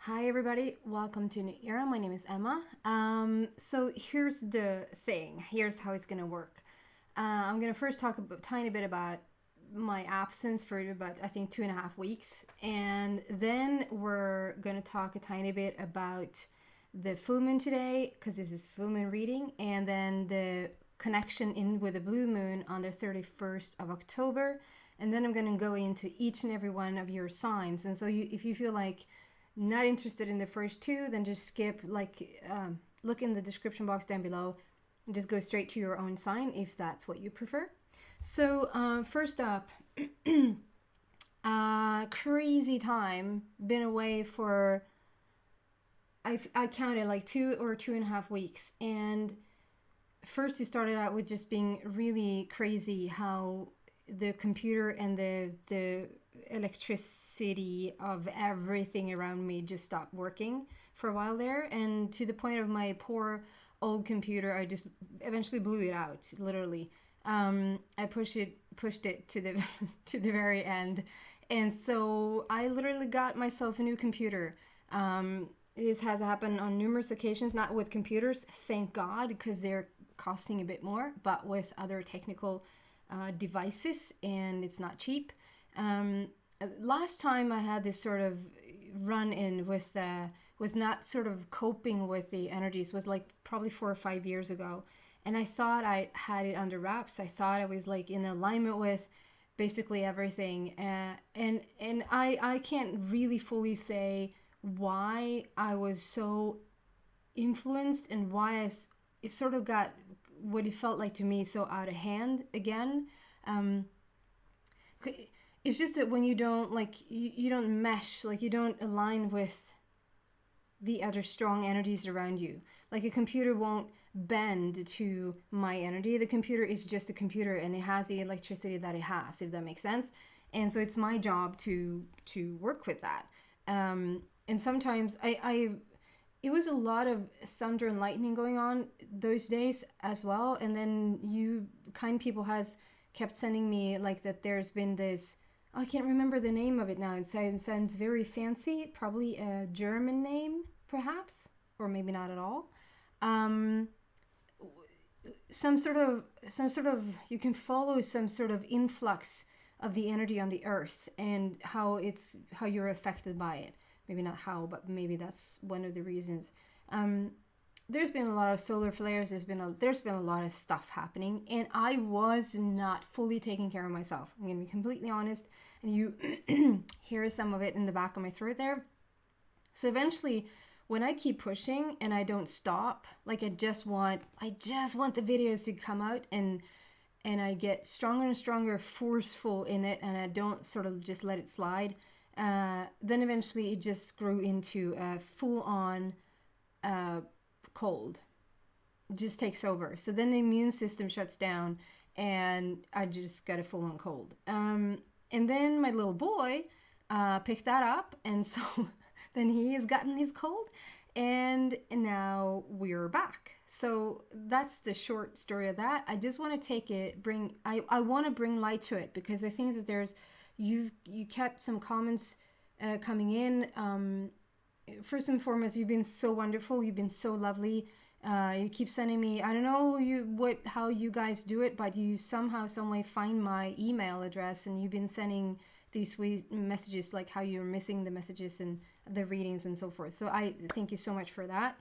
Hi everybody, welcome to New Era. My name is Emma. So here's the thing. Here's how it's gonna work. I'm gonna first talk a tiny bit about my absence for about I think 2.5 weeks, and then we're gonna talk a tiny bit about the full moon today because this is full moon reading, and then the connection in with the blue moon on the 31st of October, and then I'm gonna go into each and every one of your signs. And so if you feel like not interested in the first two, then just skip, look in the description box down below and just go straight to your own sign if that's what you prefer. So first up, crazy time, been away for, I counted like 2.5 weeks. And first it started out with just being really crazy how the computer and the electricity of everything around me just stopped working for a while there, and to the point of my poor old computer, I just eventually blew it out, literally. I pushed it to the to the very end, and so I literally got myself a new computer. This has happened on numerous occasions, not with computers, thank God, because they're costing a bit more, but with other technical devices, and it's not cheap. Last time I had this sort of run in with not sort of coping with the energies was like probably 4 or 5 years ago, and I thought I had it under wraps. I thought I was like in alignment with basically everything, and I can't really fully say why I was so influenced and why it sort of got what it felt like to me so out of hand again. It's just that when you don't you don't mesh, like you don't align with the other strong energies around you. Like a computer won't bend to my energy. The computer is just a computer, and it has the electricity that it has, if that makes sense. And so it's my job to work with that. And sometimes it was a lot of thunder and lightning going on those days as well. And then you kind people has kept sending me like that there's been this, I can't remember the name of it now. It sounds very fancy, probably a German name perhaps, or maybe not at all. Some sort of you can follow some sort of influx of the energy on the earth and how you're affected by it. Maybe not how, but maybe that's one of the reasons. There's been a lot of solar flares. There's been a lot of stuff happening, and I was not fully taking care of myself. I'm gonna be completely honest, and you hear some of it in the back of my throat there. So eventually, when I keep pushing and I don't stop, like I just want the videos to come out, and I get stronger and stronger, forceful in it, and I don't sort of just let it slide. Then eventually it just grew into a full-on cold. It just takes over. So then the immune system shuts down, and I just got a full-on cold. And then my little boy picked that up, and so then he has gotten his cold, and now we're back. So that's the short story of that. I just want to I want to bring light to it, because I think that you kept some comments coming in. First and foremost, you've been so wonderful. You've been so lovely. You keep sending me, I don't know how you guys do it, but you somehow, some way find my email address, and you've been sending these sweet messages, like how you're missing the messages and the readings and so forth. So I thank you so much for that.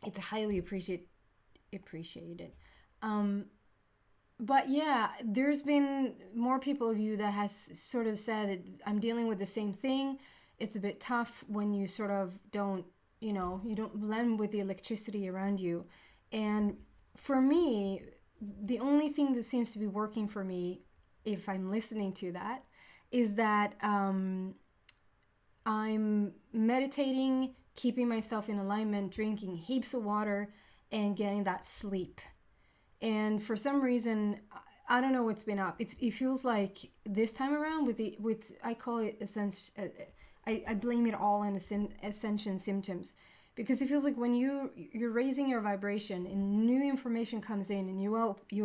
It's highly appreciated. But yeah, there's been more people of you that has sort of said, I'm dealing with the same thing. It's a bit tough when you sort of don't blend with the electricity around you. And for me, the only thing that seems to be working for me, if I'm listening to that, is that I'm meditating, keeping myself in alignment, drinking heaps of water, and getting that sleep. And for some reason, I don't know what's been up. It feels like this time around with I call it I blame it all on ascension symptoms, because it feels like when you're raising your vibration and new information comes in, and you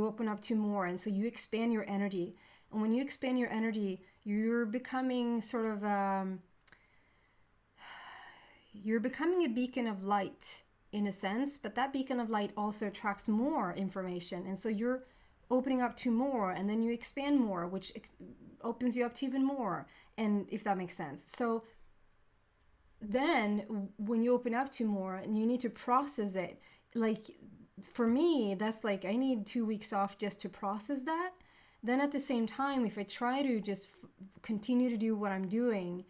open up to more, and so you expand your energy. And when you expand your energy, you're becoming sort of you're becoming a beacon of light in a sense, but that beacon of light also attracts more information. And so you're opening up to more, and then you expand more, which opens you up to even more. And if that makes sense. So then when you open up to more and you need to process it, like for me, that's like, I need 2 weeks off just to process that. Then at the same time, if I try to just continue to do what I'm doing,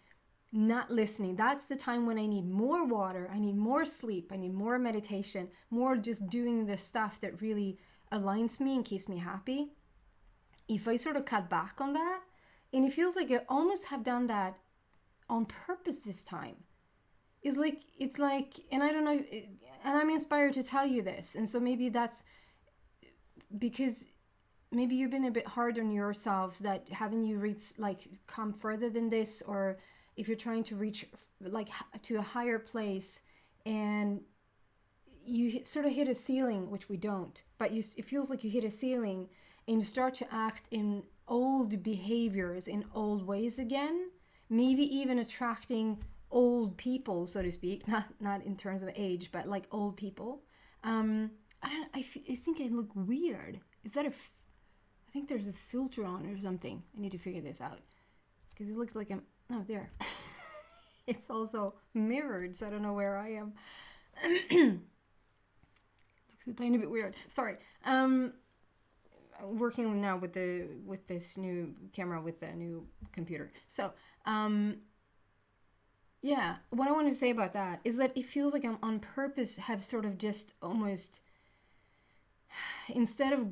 not listening, that's the time when I need more water, I need more sleep, I need more meditation, more just doing the stuff that really aligns me and keeps me happy. If I sort of cut back on that, and it feels like I almost have done that on purpose this time. It's like, and I don't know, and I'm inspired to tell you this. And so maybe that's because maybe you've been a bit hard on yourselves, that haven't you reached, like, come further than this, or if you're trying to reach like to a higher place and you sort of hit a ceiling, which we don't, but it feels like you hit a ceiling and you start to act in old behaviors, in old ways again, maybe even attracting old people, so to speak, not in terms of age, but like old people. I think I look weird. Is that I think there's a filter on or something. I need to figure this out because it looks like I'm, oh, there. It's also mirrored, so I don't know where I am. Looks a tiny bit weird. Sorry. Working now with this new camera with the new computer. So, yeah, what I want to say about that is that it feels like I'm on purpose have sort of just almost, instead of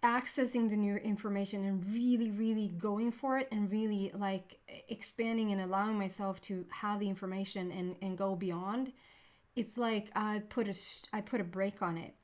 accessing the new information and really, really going for it and really like expanding and allowing myself to have the information and go beyond, it's like I put a break on it.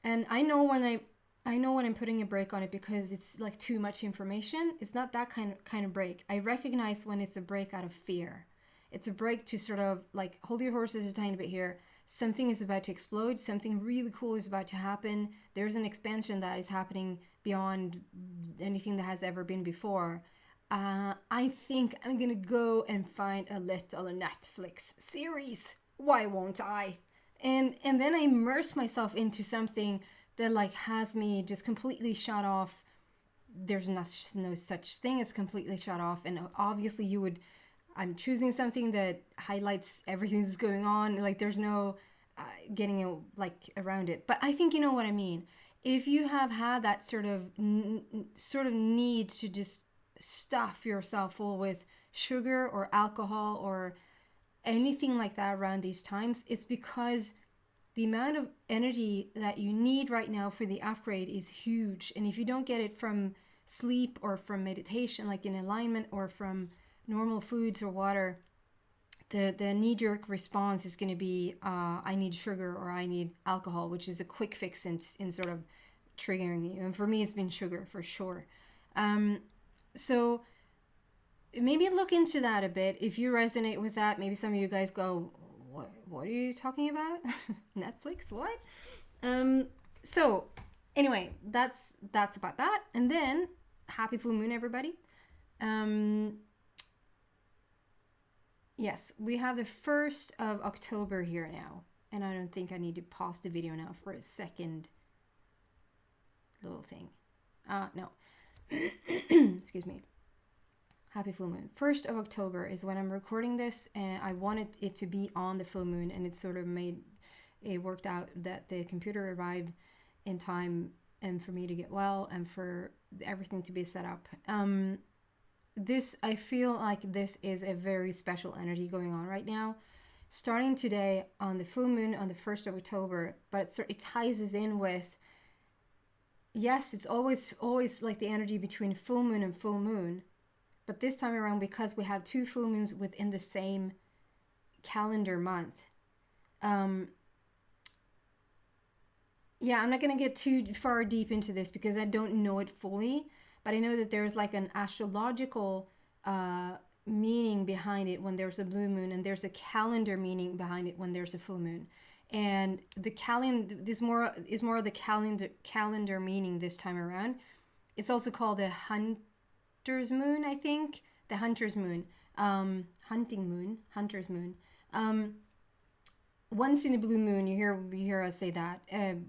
And I know when I'm putting a break on it because it's like too much information. It's not that kind of break. I recognize when it's a break out of fear. It's a break to sort of like hold your horses a tiny bit here. Something is about to explode. Something really cool is about to happen. There's an expansion that is happening beyond anything that has ever been before. I think I'm going to go and find a little Netflix series. Why won't I? And then I immerse myself into something that like has me just completely shut off. There's no such thing as completely shut off. And obviously I'm choosing something that highlights everything that's going on. Like there's no getting around it. But I think you know what I mean. If you have had that sort of need to just stuff yourself full with sugar or alcohol or anything like that around these times, it's because the amount of energy that you need right now for the upgrade is huge. And if you don't get it from sleep or from meditation, like in alignment, or from normal foods or water, the knee-jerk response is going to be I need sugar or I need alcohol, which is a quick fix in sort of triggering you. And for me, it's been sugar for sure. So maybe look into that a bit. If you resonate with that, maybe some of you guys go, what are you talking about? Netflix? What? So anyway, that's about that. And then happy full moon, everybody. Yes, we have the 1st of October here now. And I don't think I need to pause the video now for a second little thing. No. Excuse me. Happy full moon. 1st of October is when I'm recording this, and I wanted it to be on the full moon, and it worked out that the computer arrived in time and for me to get well and for everything to be set up. I feel like this is a very special energy going on right now, starting today on the full moon on the 1st of October, but it ties us in with, yes, it's always like the energy between full moon and full moon. But this time around, because we have 2 full moons within the same calendar month. Yeah, I'm not going to get too far deep into this because I don't know it fully. But I know that there's like an astrological meaning behind it when there's a blue moon. And there's a calendar meaning behind it when there's a full moon. And the calendar is more of the calendar meaning this time around. It's also called the Hunter's moon, I think. The Hunter's moon. Hunter's moon. Once in a blue moon, you hear us say that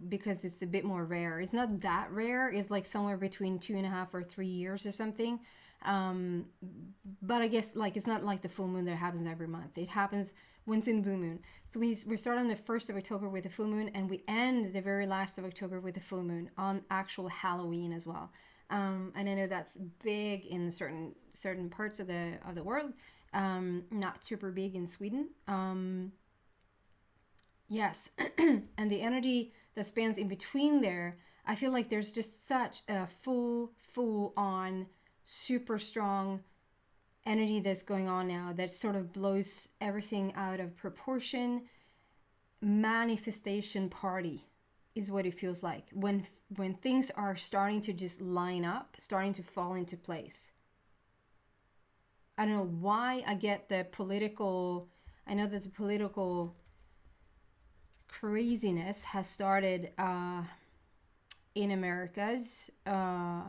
because it's a bit more rare. It's not that rare. It's like somewhere between 2.5 or 3 years or something. But I guess like it's not like the full moon that happens every month. It happens once in blue moon. So we start on the 1st of October with the full moon, and we end the very last of October with the full moon on actual Halloween as well. And I know that's big in certain parts of the world. Not super big in Sweden. Yes, and the energy that spans in between there, I feel like there's just such a full on, super strong energy that's going on now that sort of blows everything out of proportion. Manifestation party is what it feels like when things are starting to just line up, starting to fall into place. I don't know why I get the political, I know that the political craziness has started in Americas. I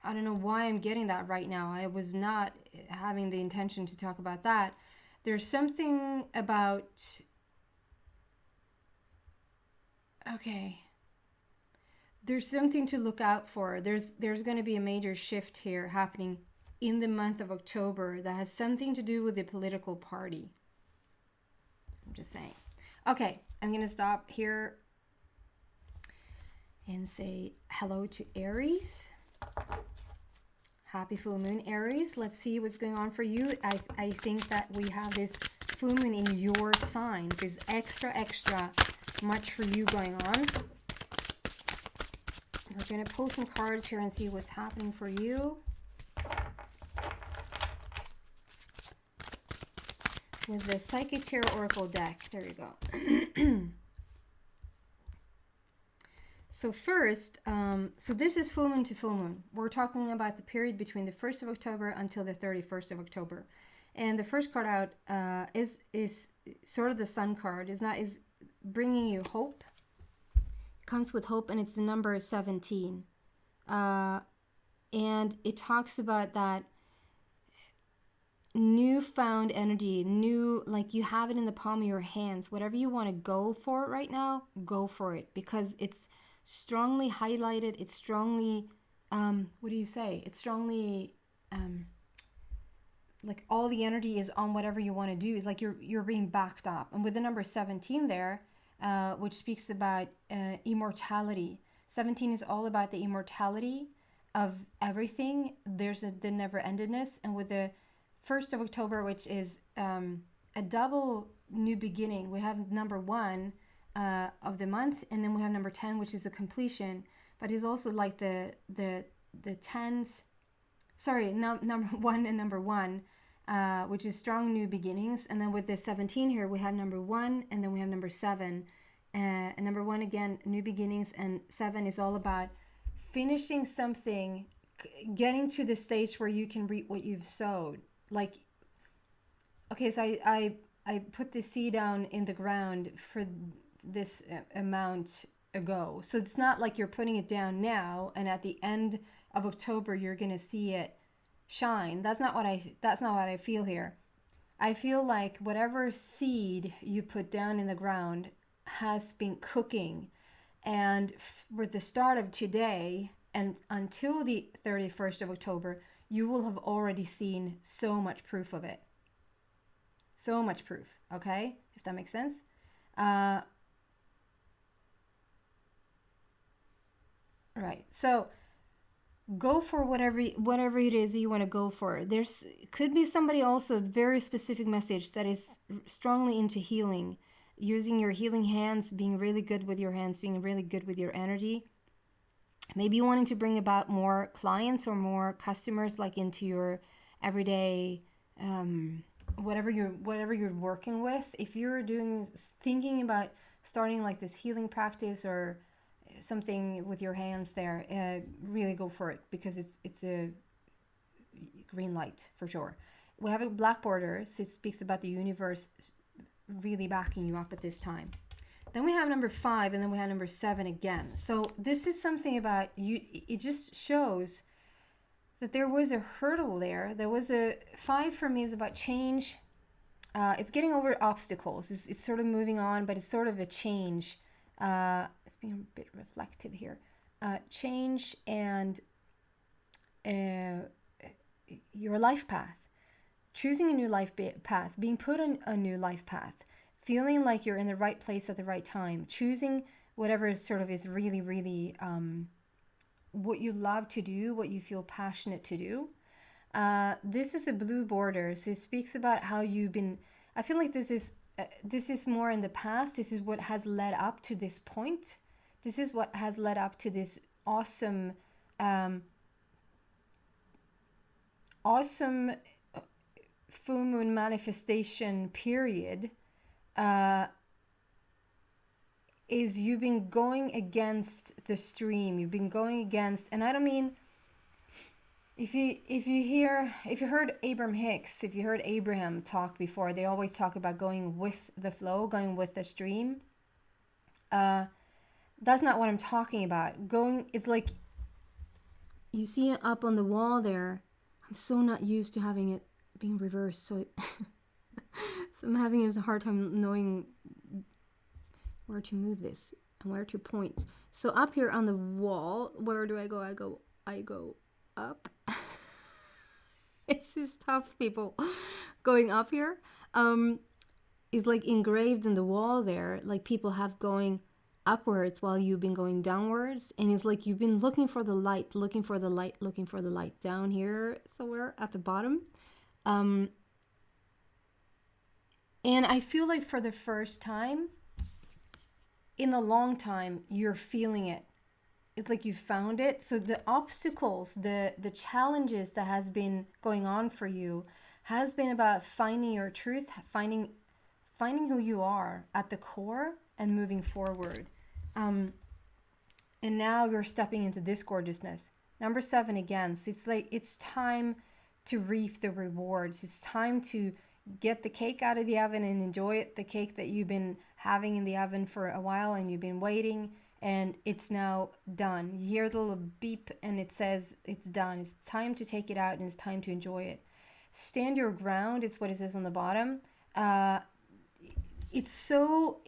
don't know why I'm getting that right now. I was not having the intention to talk about that. There's something about, okay, there's something to look out for. There's going to be a major shift here happening in the month of October that has something to do with the political party. I'm just saying. Okay, I'm going to stop here and say hello to Aries. Happy full moon, Aries. Let's see what's going on for you. I think that we have this full moon in your signs is extra much for you going on. We're going to pull some cards here and see what's happening for you. With the Sagittarius Oracle deck. There you go. So first, so this is full moon to full moon. We're talking about the period between the 1st of October until the 31st of October. And the first card out is sort of the sun card. Is bringing you hope. It comes with hope, and it's the number 17. And it talks about that newfound energy, like you have it in the palm of your hands. Whatever you want to go for right now, go for it, because it's strongly highlighted. It's strongly what do you say, it's strongly like all the energy is on whatever you want to do. It's like you're being backed up. And with the number 17 there, which speaks about immortality. 17 is all about the immortality of everything. There's the never-endedness. And with the 1st of October, which is a double new beginning, we have number 1 of the month, and then we have number 10, which is a completion. But it's also like the 10th, sorry, number 1 and number 1, which is strong new beginnings. And then with the 17 here, we have number 1, and then we have number 7. And number 1, again, new beginnings, and 7 is all about finishing something, getting to the stage where you can reap what you've sowed. Like, okay, so I put the seed down in the ground for this amount ago. So it's not like you're putting it down now and at the end of October you're going to see it shine. That's not what I feel here. I feel like whatever seed you put down in the ground has been cooking, and with the start of today and until the 31st of October, you will have already seen so much proof of it. So much proof, okay? If that makes sense. Right. So go for whatever it is you want to go for. There's could be somebody also very specific message that is strongly into healing, using your healing hands, being really good with your hands, being really good with your energy. Maybe wanting to bring about more clients or more customers, like into your everyday, whatever you're working with. If you're thinking about starting like this healing practice or something with your hands there, really go for it, because it's a green light for sure. We have a black border, so it speaks about the universe really backing you up at this time. Then we have number 5, and then we have number 7 again. So this is something about you. It just shows that there was a hurdle there. There was a 5 for me is about change, It's getting over obstacles. It's sort of moving on, but it's sort of a change. It's being a bit reflective here. Change and your life path. Choosing a new life path. Being put on a new life path. Feeling like you're in the right place at the right time. Choosing whatever sort of is really, really what you love to do, what you feel passionate to do. This is a blue border, so it speaks about how you've been. I feel like this is more in the past. This is what has led up to this point. This is what has led up to this awesome, awesome full moon manifestation period. Is you've been going against the stream. You've been going against, and I don't mean. If you heard Abraham Hicks, if you heard Abraham talk before, they always talk about going with the flow, going with the stream. That's not what I'm talking about. It's like, you see it up on the wall there. I'm so not used to having it being reversed, so I'm having a hard time knowing where to move this and where to point. So up here on the wall, where do I go? I go up. This is tough, people. Going up here is like engraved in the wall there, like people have going upwards while you've been going downwards, and it's like you've been looking for the light, looking for the light down here somewhere at the bottom. And I feel like for the first time in a long time, you're feeling it. It's like you found it. So the obstacles, the challenges that has been going on for you has been about finding your truth, finding who you are at the core and moving forward. And now you're stepping into this gorgeousness. Number 7 again. So it's like it's time to reap the rewards. It's time to get the cake out of the oven and enjoy it, the cake that you've been having in the oven for a while and you've been waiting. And it's now done. You hear the little beep and it says it's done. It's time to take it out and it's time to enjoy it. Stand your ground is what it says on the bottom. It's so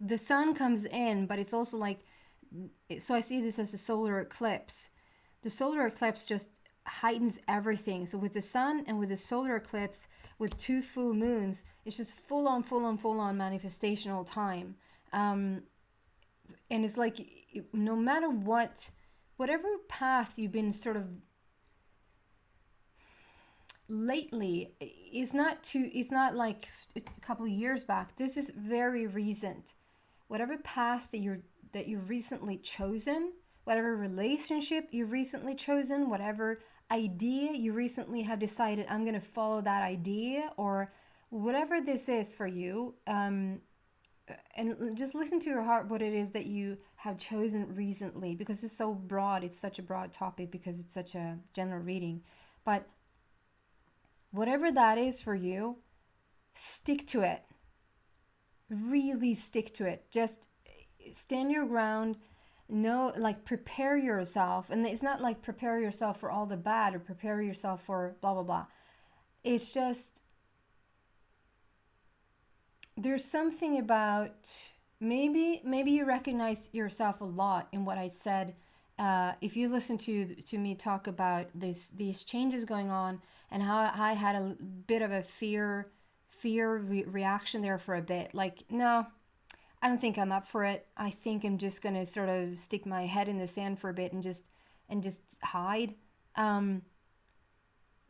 the sun comes in, but it's also like, so I see this as a solar eclipse. The solar eclipse just heightens everything. So with the sun and with the solar eclipse, with 2 full moons, it's just full on manifestational time. And it's like, no matter whatever path you've been sort of lately, it's not like a couple of years back. This is very recent. Whatever path that you recently chosen, whatever relationship you recently chosen, whatever idea you recently have decided, I'm going to follow that idea, or whatever this is for you, and just listen to your heart what it is that you have chosen recently, because it's so broad. It's such a broad topic because it's such a general reading. But whatever that is for you, stick to it. Really stick to it. Just stand your ground. Prepare yourself. And it's not like prepare yourself for all the bad or prepare yourself for blah, blah, blah. It's just, there's something about, maybe you recognize yourself a lot in what I said. If you listen to me talk about these changes going on and how I had a bit of a fear reaction there for a bit. Like, no, I don't think I'm up for it. I think I'm just going to sort of stick my head in the sand for a bit and just hide.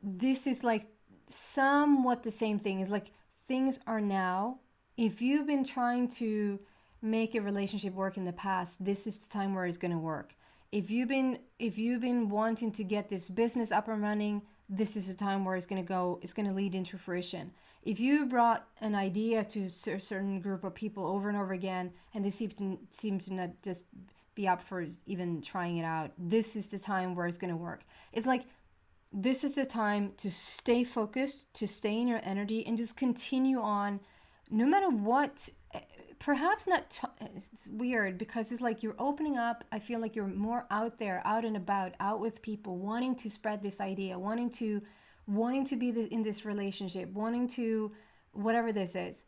This is like somewhat the same thing. It's like things are now. If you've been trying to make a relationship work in the past, this is the time where it's going to work. If you've been wanting to get this business up and running, this is the time where it's going to lead into fruition. If you brought an idea to a certain group of people over and over again, and they seem to not just be up for even trying it out, this is the time where it's going to work. It's like, this is the time to stay focused, to stay in your energy, and just continue on, no matter what. Perhaps not, it's weird because it's like you're opening up. I feel like you're more out there, out and about, out with people, wanting to spread this idea, wanting to wanting to be in this relationship, wanting to, whatever this is,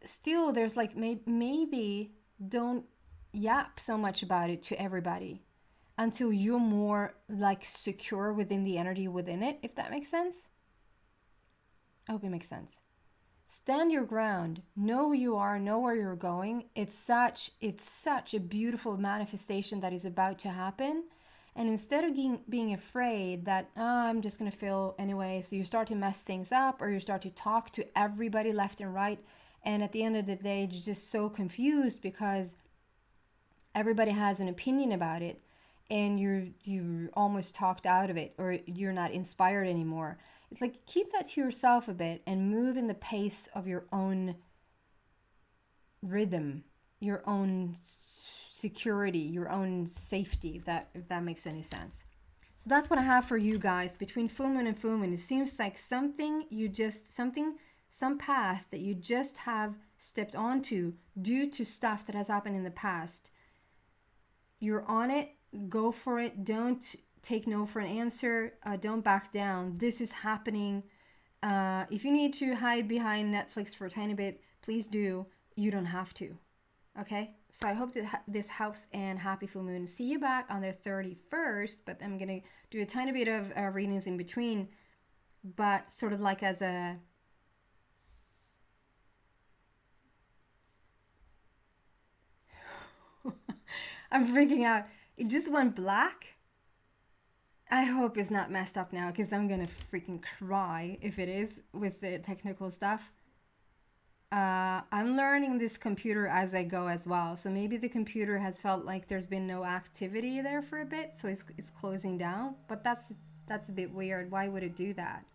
still there's like, maybe don't yap so much about it to everybody until you're more like secure within the energy within it, if that makes sense. I hope it makes sense. Stand your ground, know who you are, know where you're going. It's such a beautiful manifestation that is about to happen. And instead of being afraid that, oh, I'm just going to fail anyway, so you start to mess things up, or you start to talk to everybody left and right. And at the end of the day, you're just so confused because everybody has an opinion about it, and you're almost talked out of it, or you're not inspired anymore. It's like, keep that to yourself a bit and move in the pace of your own rhythm, your own security, your own safety, if that makes any sense. So that's what I have for you guys between full moon and full moon. It seems like some path that you just have stepped onto due to stuff that has happened in the past. You're on it, go for it. Don't take no for an answer. Don't back down. This is happening. If you need to hide behind Netflix for a tiny bit, please do. You don't have to. Okay? So I hope that this helps, and happy full moon. See you back on the 31st, but I'm going to do a tiny bit of readings in between, but sort of like as a... I'm freaking out. It just went black. I hope it's not messed up now, because I'm gonna freaking cry if it is with the technical stuff. I'm learning this computer as I go as well, so maybe the computer has felt like there's been no activity there for a bit, so it's closing down. But that's a bit weird. Why would it do that?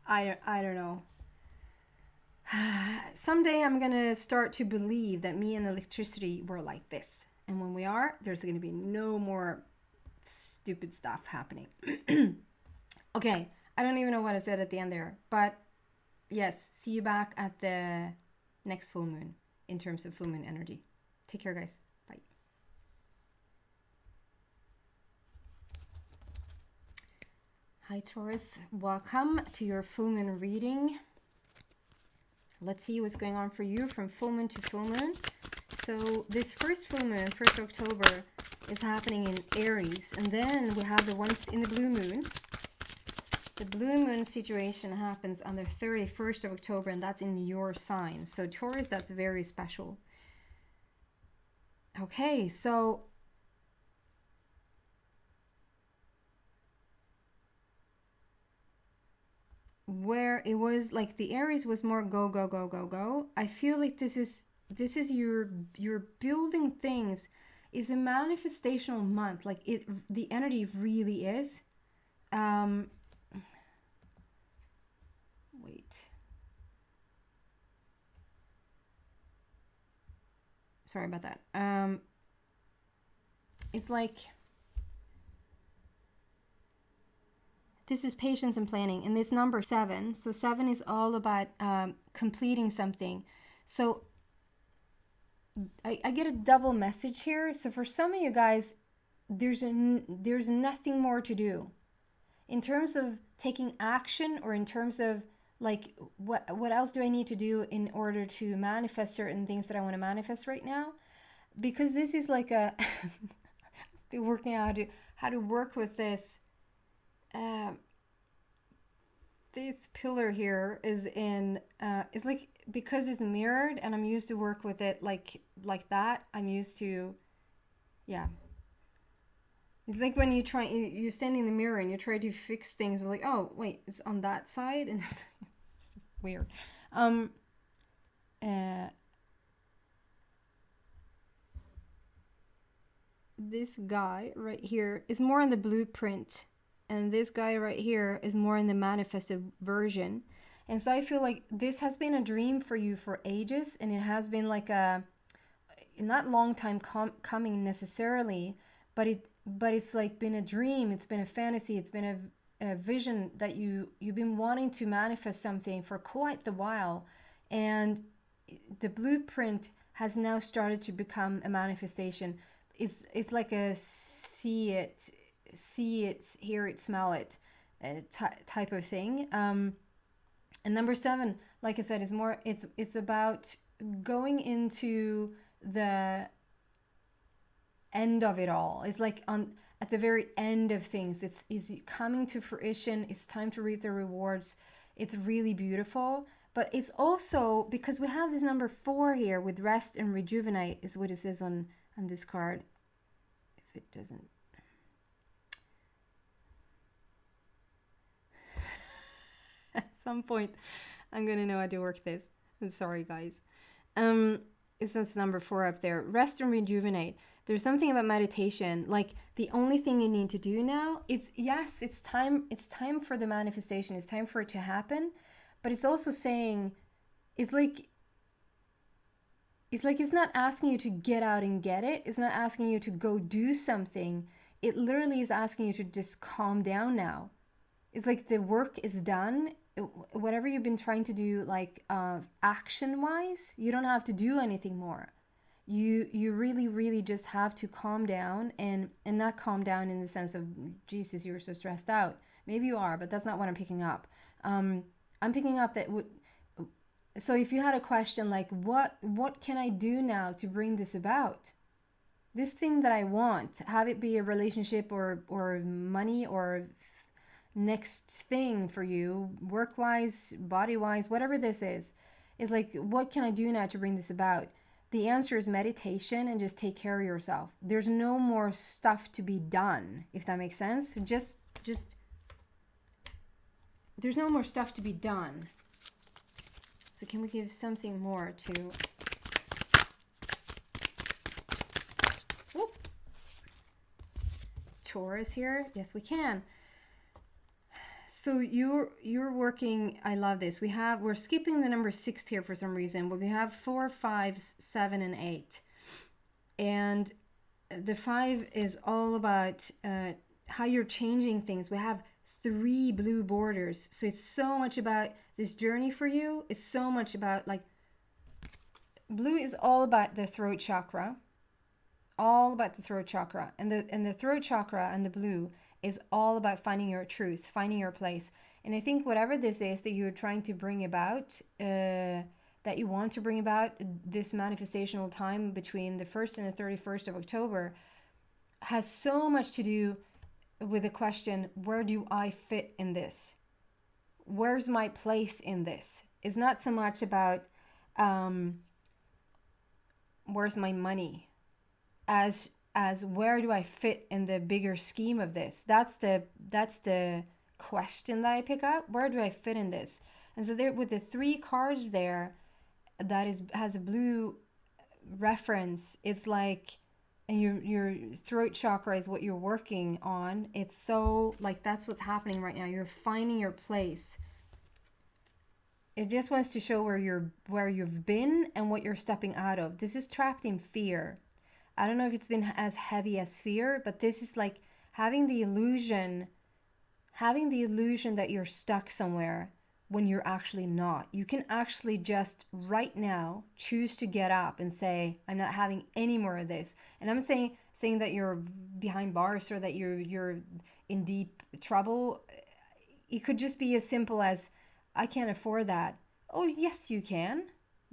I don't know. Someday I'm gonna start to believe that me and electricity were like this, and when we are, there's gonna be no more stupid stuff happening. Okay, I don't even know what I said at the end there, but yes, see you back at the next full moon in terms of full moon energy. Take care, guys. Bye. Hi, Taurus. Welcome to your full moon reading. Let's see what's going on for you from full moon to full moon. So this first full moon, 1st October, is happening in Aries. And then we have the ones in the blue moon. The blue moon situation happens on the 31st of October, and that's in your sign. So Taurus, that's very special. Okay, so where it was like the Aries was more go, go, go, go, go. I feel like this is your building things is a manifestational month. Like the energy really is. Wait. Sorry about that. It's like this is patience and planning, and this number 7. So 7 is all about completing something. So I get a double message here. So for some of you guys, there's nothing more to do in terms of taking action, or in terms of like what else do I need to do in order to manifest certain things that I want to manifest right now. Because this is like a still working out how to work with this. This pillar here is in it's like, because it's mirrored and I'm used to work with it like that. I'm used to, yeah. It's like when you stand in the mirror and you try to fix things, like, oh wait, it's on that side, and it's just weird. This guy right here is more in the blueprint, and this guy right here is more in the manifested version. And so I feel like this has been a dream for you for ages, and it has been like a not long time coming necessarily, but it's like been a dream, it's been a fantasy, it's been a vision that you've been wanting to manifest something for quite the while, and the blueprint has now started to become a manifestation. It's like a see it, hear it, smell it. type of thing. And number 7, like I said, is more, it's about going into the end of it all. It's like at the very end of things. It's coming to fruition. It's time to reap the rewards. It's really beautiful. But it's also, because we have this number 4 here with rest and rejuvenate, is what it says on this card. If it doesn't. At some point, I'm going to know how to work this. I'm sorry, guys. It says number 4 up there. Rest and rejuvenate. There's something about meditation. Like, the only thing you need to do now, it's time for the manifestation. It's time for it to happen. But it's also saying, it's not asking you to get out and get it. It's not asking you to go do something. It literally is asking you to just calm down now. It's like the work is done. Whatever you've been trying to do, like action-wise, you don't have to do anything more. You really just have to calm down, and not calm down in the sense of, Jesus, you're so stressed out. Maybe you are, but that's not what I'm picking up. I'm picking up that. So if you had a question like, what can I do now to bring this about? This thing that I want, have it be a relationship or money or next thing for you, work-wise, body-wise, whatever this is like, what can I do now to bring this about? The answer is meditation, and just take care of yourself. There's no more stuff to be done, if that makes sense. Just there's no more stuff to be done. So can we give something more to... Whoop. Taurus here? Yes, we can. So you're working, I love this. We're skipping the number 6 here for some reason, but we have 4, 5, 7, and 8. And the 5 is all about how you're changing things. We have 3 blue borders. So it's so much about this journey for you. It's so much about, like, blue is all about the throat chakra. All about the throat chakra. And the throat chakra and the blue is all about finding your truth, finding your place. And I think whatever this is that you're trying to bring about, that you want to bring about, this manifestational time between the 1st and the 31st of October, has so much to do with the question, where do I fit in this? Where's my place in this? It's not so much about where's my money, as where do I fit in the bigger scheme of this? That's the question that I pick up. Where do I fit in this? And so there, with the 3 cards there, that has a blue reference, it's like, and your throat chakra is what you're working on. It's so, like, that's what's happening right now. You're finding your place. It just wants to show where you've been and what you're stepping out of. This is trapped in fear. I don't know if it's been as heavy as fear, but this is like having the illusion that you're stuck somewhere when you're actually not. You can actually just right now choose to get up and say, I'm not having any more of this. And I'm saying that you're behind bars or that you're in deep trouble. It could just be as simple as, I can't afford that. Oh, yes, you can.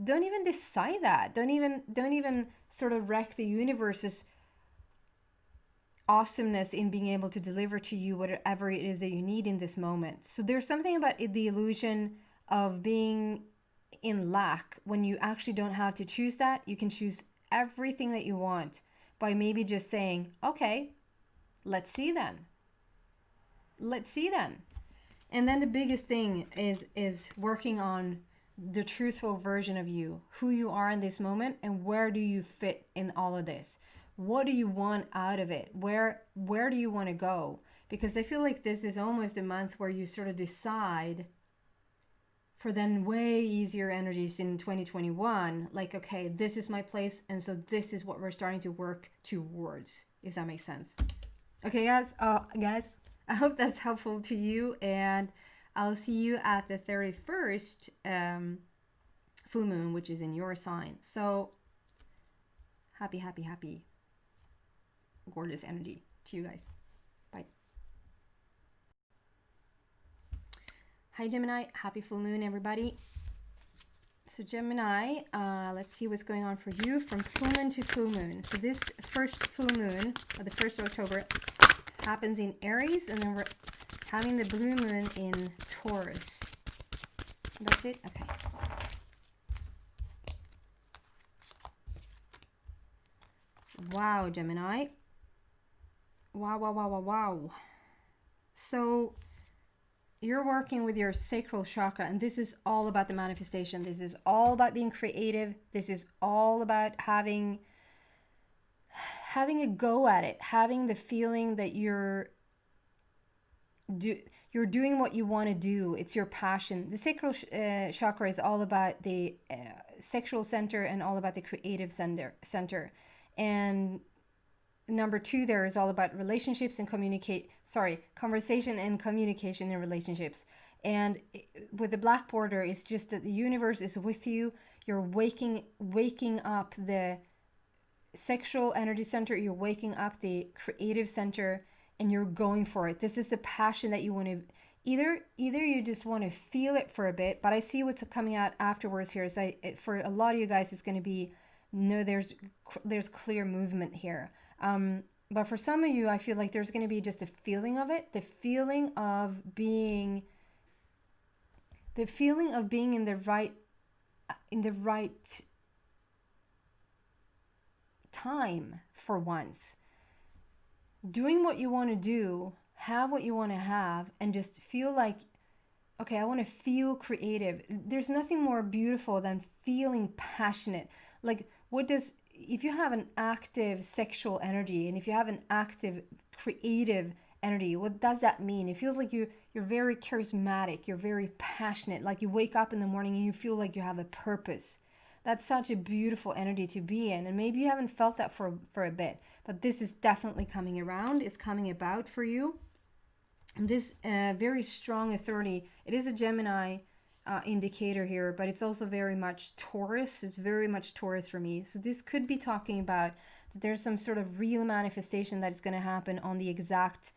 Don't even decide that. Don't even sort of wreck the universe's awesomeness in being able to deliver to you whatever it is that you need in this moment. So there's something about the illusion of being in lack when you actually don't have to choose that. You can choose everything that you want by maybe just saying, okay, let's see then. And then the biggest thing is working on the truthful version of you, who you are in this moment, and where do you fit in all of this? What do you want out of it? Where do you want to go? Because I feel like this is almost a month where you sort of decide, for then way easier energies in 2021, like, okay, this is my place, and so this is what we're starting to work towards, if that makes sense. Okay, guys, I hope that's helpful to you, and I'll see you at the 31st full moon, which is in your sign. So happy, gorgeous energy to you guys. Bye. Hi Gemini, happy full moon everybody. So Gemini, let's see what's going on for you from full moon to full moon. So this first full moon, or the 1st of October, happens in Aries, and then we're having the blue moon in Taurus. That's it? Okay. Wow, Gemini. Wow. So you're working with your sacral chakra, and this is all about the manifestation. This is all about being creative. This is all about having a go at it, having the feeling that you're doing what you want to do. It's your passion. The sacral chakra is all about the sexual center and all about the creative center. And number 2 there is all about relationships and conversation and communication in relationships. And with the black border, it's just that the universe is with you. You're waking up the sexual energy center, you're waking up the creative center, and you're going for it. This is the passion that you want to either you just want to feel it for a bit, but I see what's coming out afterwards here. So for a lot of you guys, it's going to be there's clear movement here. But for some of you, I feel like there's going to be just a feeling of it, the feeling of being in the right time for once. Doing what you want to do, have what you want to have, and just feel like, okay, I want to feel creative. There's nothing more beautiful than feeling passionate. Like, if you have an active sexual energy, and if you have an active creative energy, what does that mean? It feels like you're very charismatic, you're very passionate, like you wake up in the morning and you feel like you have a purpose. That's such a beautiful energy to be in, and maybe you haven't felt that for a bit, but this is definitely coming around, it's coming about for you. And this very strong authority, it is a Gemini indicator here, but it's also very much Taurus. It's very much Taurus for me. So this could be talking about that there's some sort of real manifestation that is going to happen on the exact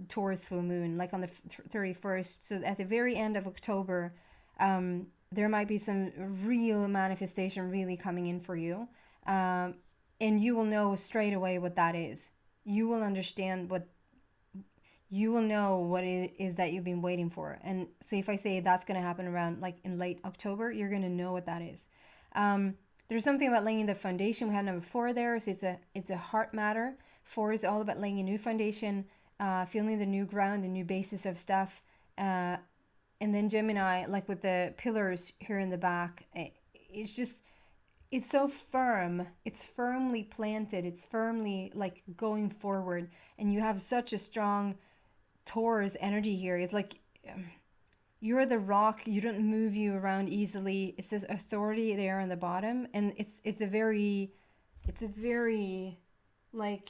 Taurus full moon, like on the 31st. So at the very end of October, there might be some real manifestation really coming in for you. And you will know straight away what that is. You will understand you will know what it is that you've been waiting for. And so if I say that's going to happen around like in late October, you're going to know what that is. There's something about laying the foundation. We have number 4 there. So it's a heart matter. 4 is all about laying a new foundation, feeling the new ground, the new basis of stuff. And then Gemini, like with the pillars here in the back, it's so firm. It's firmly planted. It's firmly like going forward. And you have such a strong Taurus energy here. It's like you're the rock. You don't move you around easily. It says authority there on the bottom, and it's a very like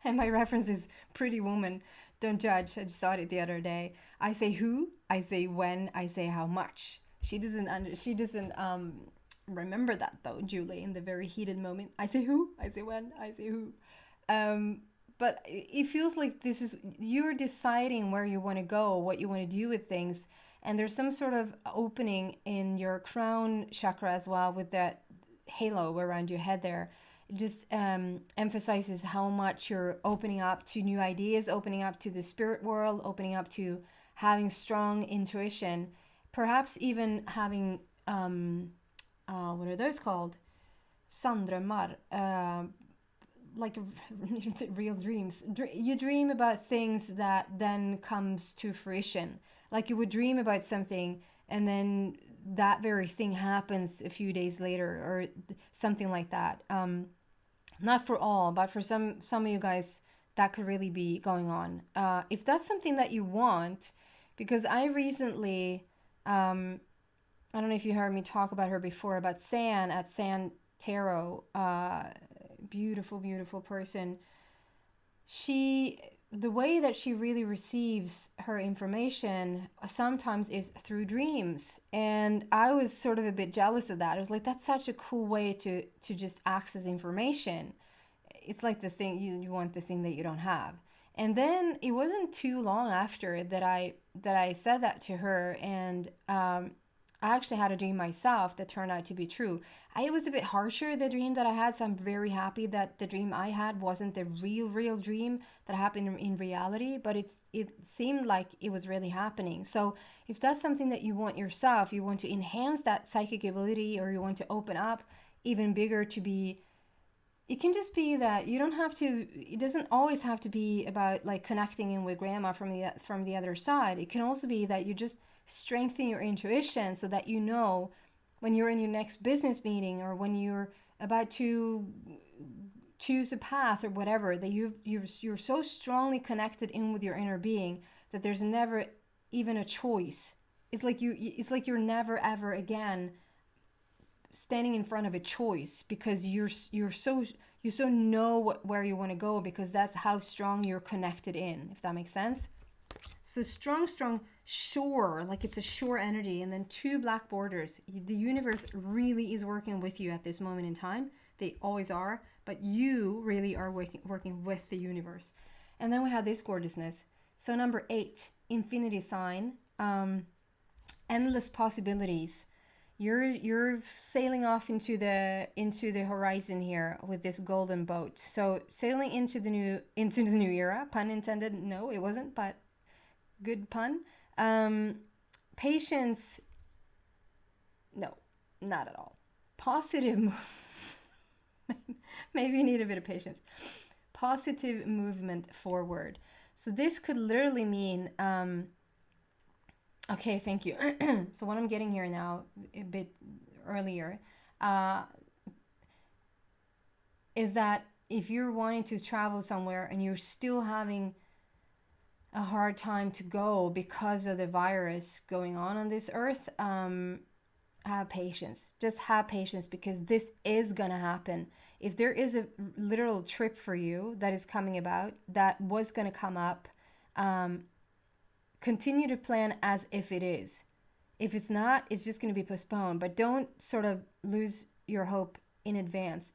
and my reference is Pretty Woman. Don't judge. I just saw it the other day. I say who, I say when, I say how much. She doesn't remember that though, Julie, in the very heated moment. I say who, I say when, I say who. But it feels like you're deciding where you want to go, what you want to do with things. And there's some sort of opening in your crown chakra as well, with that halo around your head there. It just emphasizes how much you're opening up to new ideas, opening up to the spirit world, opening up to having strong intuition, perhaps even having, what are those called? Sanddrömmar. Like real dreams. You dream about things that then comes to fruition. Like you would dream about something and then that very thing happens a few days later or something like that. Not for all, but for some of you guys, that could really be going on. If that's something that you want, because I recently, I don't know if you heard me talk about her before, about San at San Tarot, beautiful person. The way that she really receives her information sometimes is through dreams, and I was sort of a bit jealous of that. I was like, that's such a cool way to just access information. It's like the thing you want, the thing that you don't have. And then it wasn't too long after that I said that to her, and I actually had a dream myself that turned out to be true. It was a bit harsher, the dream that I had, so I'm very happy that the dream I had wasn't the real dream that happened in reality, but it seemed like it was really happening. So if that's something that you want yourself, you want to enhance that psychic ability, or you want to open up even bigger to be, it can just be that you don't have to, it doesn't always have to be about like connecting in with grandma from the other side. It can also be that you just strengthen your intuition so that you know when you're in your next business meeting, or when you're about to choose a path or whatever, that you're so strongly connected in with your inner being that there's never even a choice. It's like you're never ever again standing in front of a choice, because you so know where you want to go, because that's how strong you're connected in, if that makes sense. So strong, sure, like it's a sure energy. And then 2 black borders. The universe really is working with you at this moment in time. They always are, but you really are working with the universe. And then we have this gorgeousness. So number 8, infinity sign, endless possibilities. You're sailing off into the horizon here with this golden boat. So sailing into the new era, pun intended. No, it wasn't, but good pun. Patience. No, not at all. Positive. Maybe you need a bit of patience. Positive movement forward. So this could literally mean. Okay, thank you. So what I'm getting here now, a bit earlier, is that if you're wanting to travel somewhere and you're still having a hard time to go because of the virus going on this earth, have patience. Just have patience, because this is gonna happen. If there is a literal trip for you that is coming about, that was gonna come up, continue to plan as if it is. If it's not, it's just going to be postponed. But don't sort of lose your hope in advance.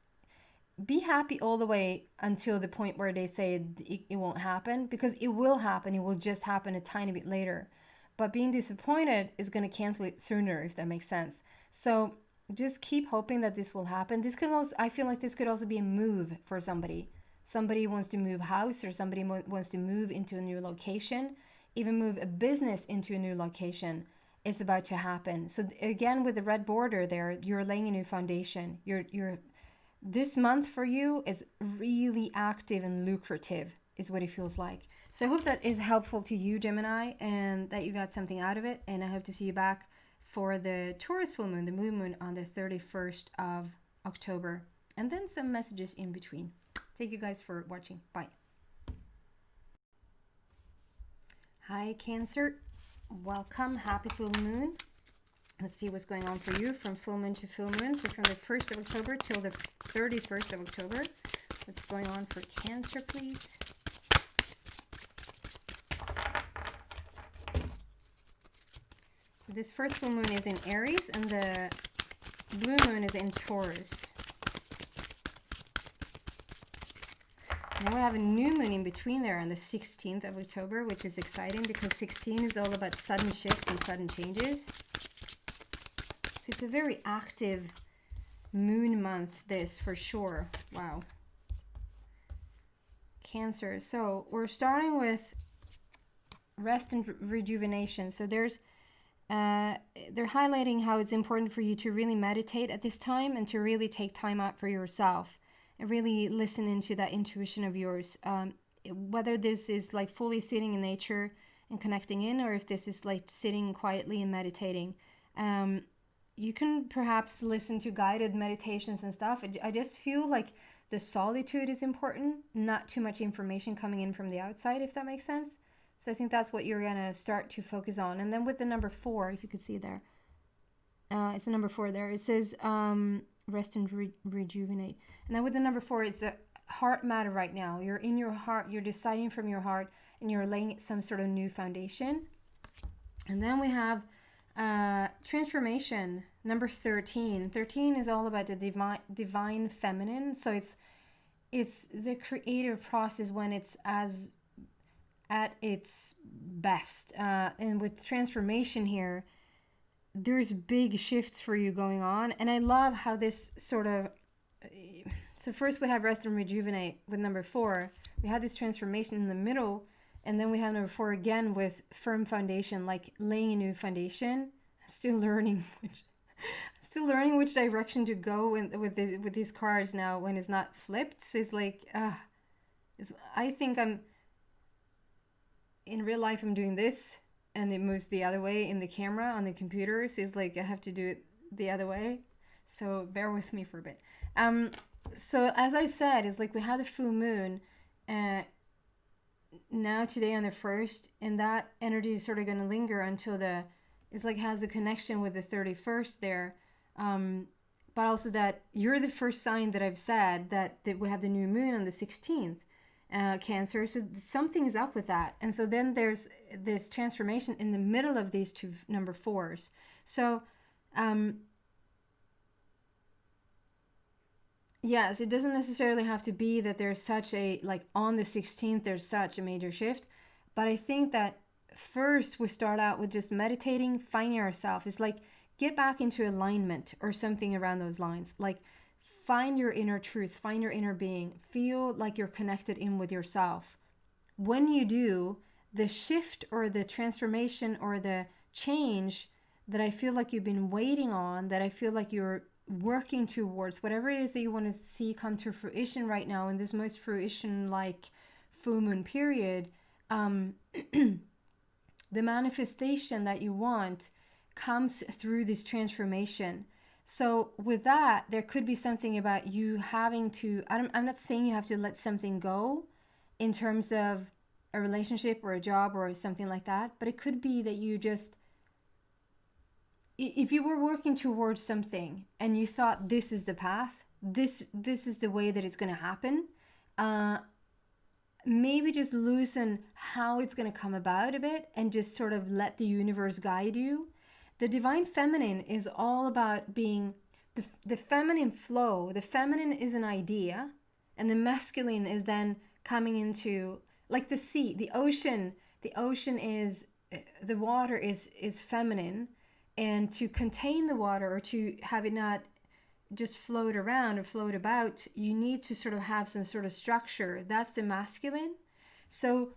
Be happy all the way until the point where they say it won't happen, because it will happen. It will just happen a tiny bit later. But being disappointed is going to cancel it sooner, if that makes sense. So just keep hoping that this will happen. This could also, I feel like this could also be a move for somebody. Somebody wants to move house, or somebody wants to move into a new location. Even move a business into a new location. It's about to happen. So again, with the red border there, you're laying a new foundation. This month for you is really active and lucrative, is what it feels like. So I hope that is helpful to you, Gemini, and that you got something out of it. And I hope to see you back for the Taurus full moon, the moon on the 31st of October. And then some messages in between. Thank you guys for watching. Bye. Hi, Cancer. Welcome. Happy full moon. Let's see what's going on for you from full moon to full moon. So from the 1st of October till the 31st of October. What's going on for Cancer, please? So this first full moon is in Aries, and the blue moon is in Taurus. Now we have a new moon in between there on the 16th of October, which is exciting because 16 is all about sudden shifts and sudden changes. So it's a very active moon month, this for sure. Wow. Cancer. So we're starting with rest and rejuvenation. So they're highlighting how it's important for you to really meditate at this time and to really take time out for yourself. And really listen into that intuition of yours. Whether this is like fully sitting in nature and connecting in, or if this is like sitting quietly and meditating. You can perhaps listen to guided meditations and stuff. I just feel like the solitude is important, not too much information coming in from the outside, if that makes sense. So I think that's what you're gonna start to focus on. And then with the number 4, if you could see there, it's the number 4 there. It says rest and rejuvenate. And then with the number 4, it's a heart matter right now. You're in your heart, you're deciding from your heart, and you're laying some sort of new foundation. And then we have transformation, number 13. 13 is all about the divine feminine. So it's the creative process when it's as at its best. And with transformation here, there's big shifts for you going on. And I love how this sort of, so first we have rest and rejuvenate with number 4. We have this transformation in the middle, and then we have number 4 again with firm foundation, like laying a new foundation. I'm still learning which direction to go with these cards now when it's not flipped. So it's like, I think in real life I'm doing this, and it moves the other way in the camera on the computer. So it's like I have to do it the other way. So bear with me for a bit. So as I said, it's like we have the full moon now today on the 1st, and that energy is sort of going to linger until it's like has a connection with the 31st there. But also that you're the first sign that I've said that we have the new moon on the 16th. Cancer, so something is up with that. And so then there's this transformation in the middle of these two number 4s. So yes, it doesn't necessarily have to be that there's such a, like on the 16th there's such a major shift, but I think that first we start out with just meditating, finding ourselves. It's like get back into alignment or something around those lines. Like find your inner truth, find your inner being, feel like you're connected in with yourself. When you do, the shift or the transformation or the change that I feel like you've been waiting on, that I feel like you're working towards, whatever it is that you want to see come to fruition right now in this most fruition-like full moon period, the manifestation that you want comes through this transformation. So with that, there could be something about you having to, I'm not saying you have to let something go in terms of a relationship or a job or something like that, but it could be that you just, if you were working towards something and you thought this is the path, this is the way that it's going to happen, maybe just loosen how it's going to come about a bit and just sort of let the universe guide you. The divine feminine is all about being the feminine flow. The feminine is an idea, and the masculine is then coming into, like the sea, the ocean. The ocean is, the water is feminine, and to contain the water or to have it not just float around or float about, you need to sort of have some sort of structure. That's the masculine. So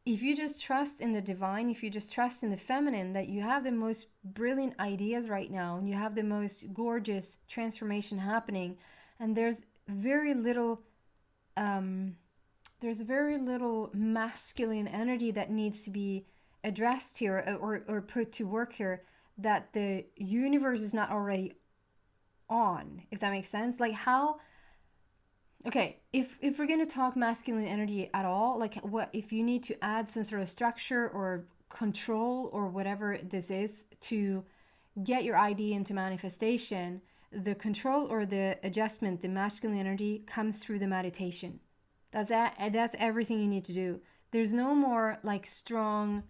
if you just trust in the divine, if you just trust in the feminine, that you have the most brilliant ideas right now, and you have the most gorgeous transformation happening, and there's very little masculine energy that needs to be addressed here or put to work here, that the universe is not already on, if that makes sense. Like how, okay, if we're going to talk masculine energy at all, like what if you need to add some sort of structure or control or whatever this is to get your idea into manifestation, the control or the adjustment, the masculine energy comes through the meditation. That's everything you need to do. There's no more like strong,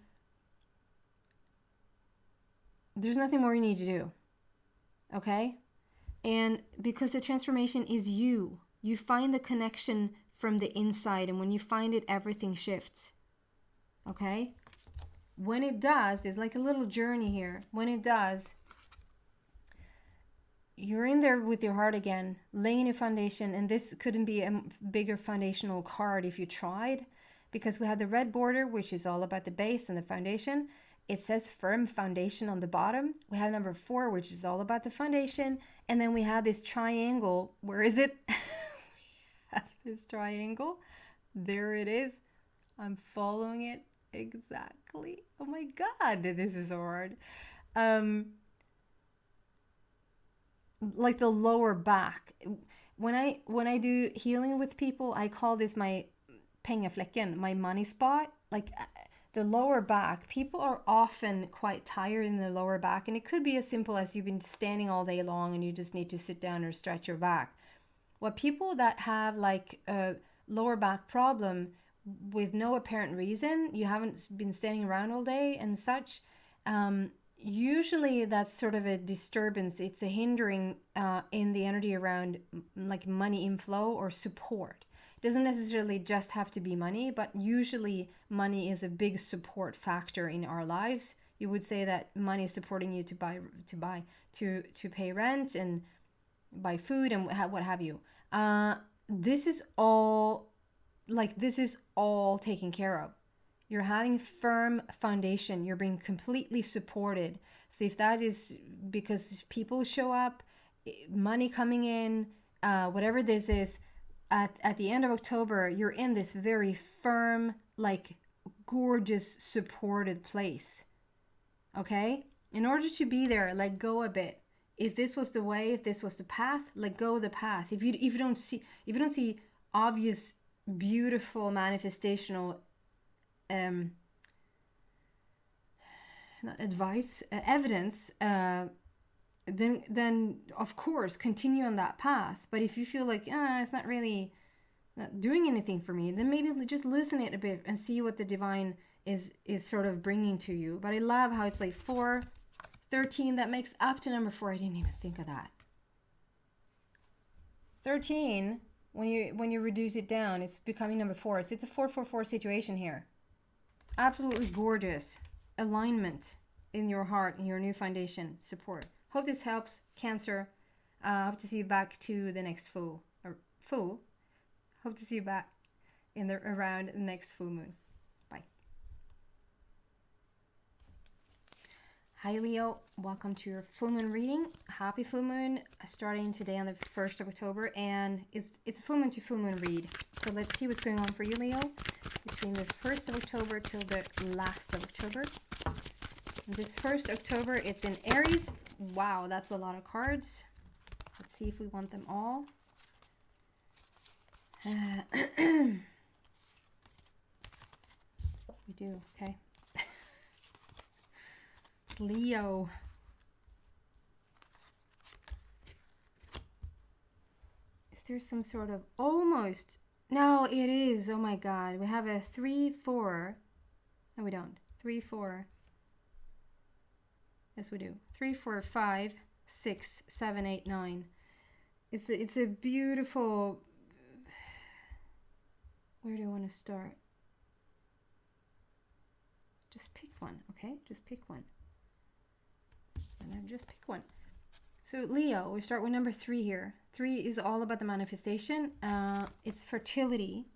there's nothing more you need to do. Okay? And because the transformation is you find the connection from the inside, and when you find it, everything shifts. Okay? When it does, it's like a little journey here. When it does, you're in there with your heart again, laying a foundation, and this couldn't be a bigger foundational card if you tried, because we have the red border, which is all about the base and the foundation. It says firm foundation on the bottom. We have number 4, which is all about the foundation. And then we have this triangle. Where is it? We have this triangle. There it is. I'm following it exactly. Oh my God, this is so hard. Like the lower back. When I do healing with people, I call this my pengafläcken, my money spot. Like the lower back, people are often quite tired in the lower back, and it could be as simple as you've been standing all day long and you just need to sit down or stretch your back. What people that have like a lower back problem with no apparent reason, you haven't been standing around all day and such, usually that's sort of a disturbance. It's a hindering in the energy around like money inflow or support. It doesn't necessarily just have to be money, but usually money is a big support factor in our lives. You would say that money is supporting you to pay rent and buy food and what have you. This is all taken care of. You're having firm foundation. You're being completely supported. So if that is because people show up, money coming in, whatever this is, at the end of October, you're in this very firm, like gorgeous, supported place. Okay? In order to be there, let go a bit. If this was the way, if this was the path, let go of the path. If you don't see obvious, beautiful manifestational not advice, evidence, then of course continue on that path. But if you feel like it's not really not doing anything for me, then maybe just loosen it a bit and see what the divine is sort of bringing to you. But I love how it's like 4, 13, that makes up to number 4. I didn't even think of that. 13, when you reduce it down, it's becoming number 4. So it's a 4-4-4 situation here. Absolutely gorgeous alignment in your heart, in your new foundation support. Hope this helps, Cancer. Hope to see you back to the next full. Hope to see you back around the next full moon. Bye. Hi Leo, welcome to your full moon reading. Happy full moon, starting today on the 1st of October, and it's a full moon to full moon read. So let's see what's going on for you, Leo, between the 1st of October till the last of October. And this 1st October, it's in Aries. Wow, that's a lot of cards. Let's see if we want them all. We do, okay. Leo. Is there some sort of almost? No, it is. Oh my God. We have a 3, 4. No, we don't. 3, 4. Yes, we do. 3, 4, 5, 6, 7, 8, 9. It's a beautiful. Where do I want to start? Just pick one, okay? Just pick one. And I just pick one. So Leo, we start with number 3 here. 3 is all about the manifestation. It's fertility.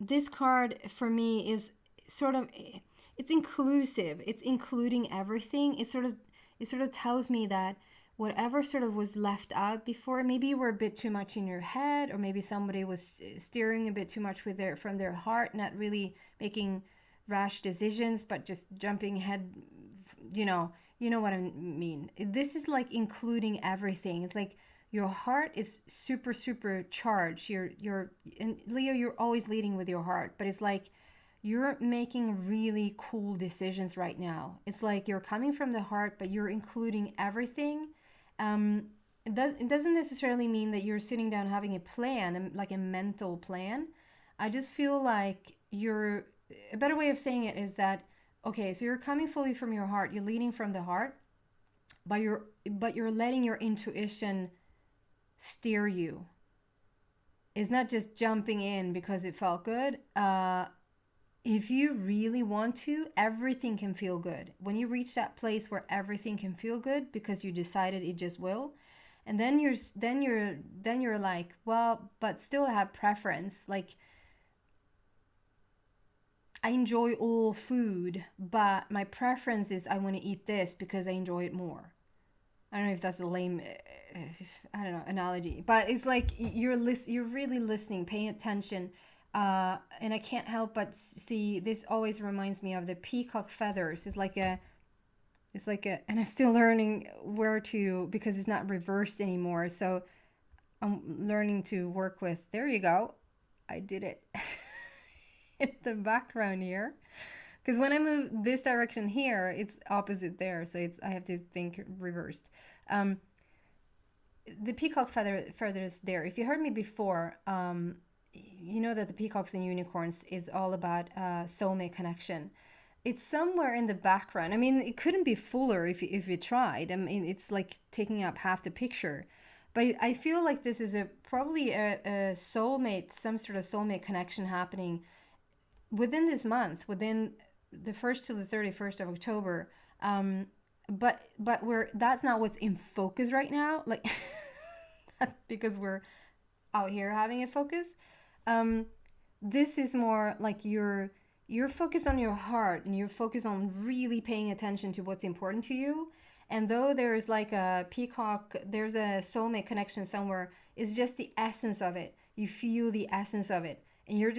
This card for me is sort of, it's inclusive. It's including everything. It sort of tells me that whatever sort of was left out before, maybe you were a bit too much in your head, or maybe somebody was steering a bit too much from their heart, not really making rash decisions, but just jumping ahead. You know what I mean. This is like including everything. It's like your heart is super, super charged. And Leo, you're always leading with your heart, but it's like you're making really cool decisions right now. It's like you're coming from the heart, but you're including everything. It doesn't necessarily mean that you're sitting down having a plan, like a mental plan. I just feel like a better way of saying it is that, okay, so you're coming fully from your heart, you're leading from the heart, but you're letting your intuition steer you. It's not just jumping in because it felt good. If you really want to, everything can feel good. When you reach that place where everything can feel good because you decided it just will, and then you're like, well, but still I have preference. Like, I enjoy all food, but my preference is I want to eat this because I enjoy it more. I don't know if that's a lame, analogy, but it's like you're really listening, paying attention. And I can't help but see, this always reminds me of the peacock feathers. It's like a, and I'm still learning because it's not reversed anymore. So I'm learning to work with, there you go. I did it. In the background here, because when I move this direction here, it's opposite there, so I have to think reversed. The peacock feathers there, if you heard me before, you know that the peacocks and unicorns is all about soulmate connection. It's somewhere in the background. I mean, it couldn't be fuller if you tried. I mean, it's like taking up half the picture. But I feel like this is probably a soulmate, some sort of soulmate connection happening within this month, within the 1st to the 31st of October. But that's not what's in focus right now. Like, that's because we're out here having a focus. This is more like you're focused on your heart, and you're focused on really paying attention to what's important to you. And though there's like a peacock, there's a soulmate connection somewhere, it's just the essence of it. You feel the essence of it. And you're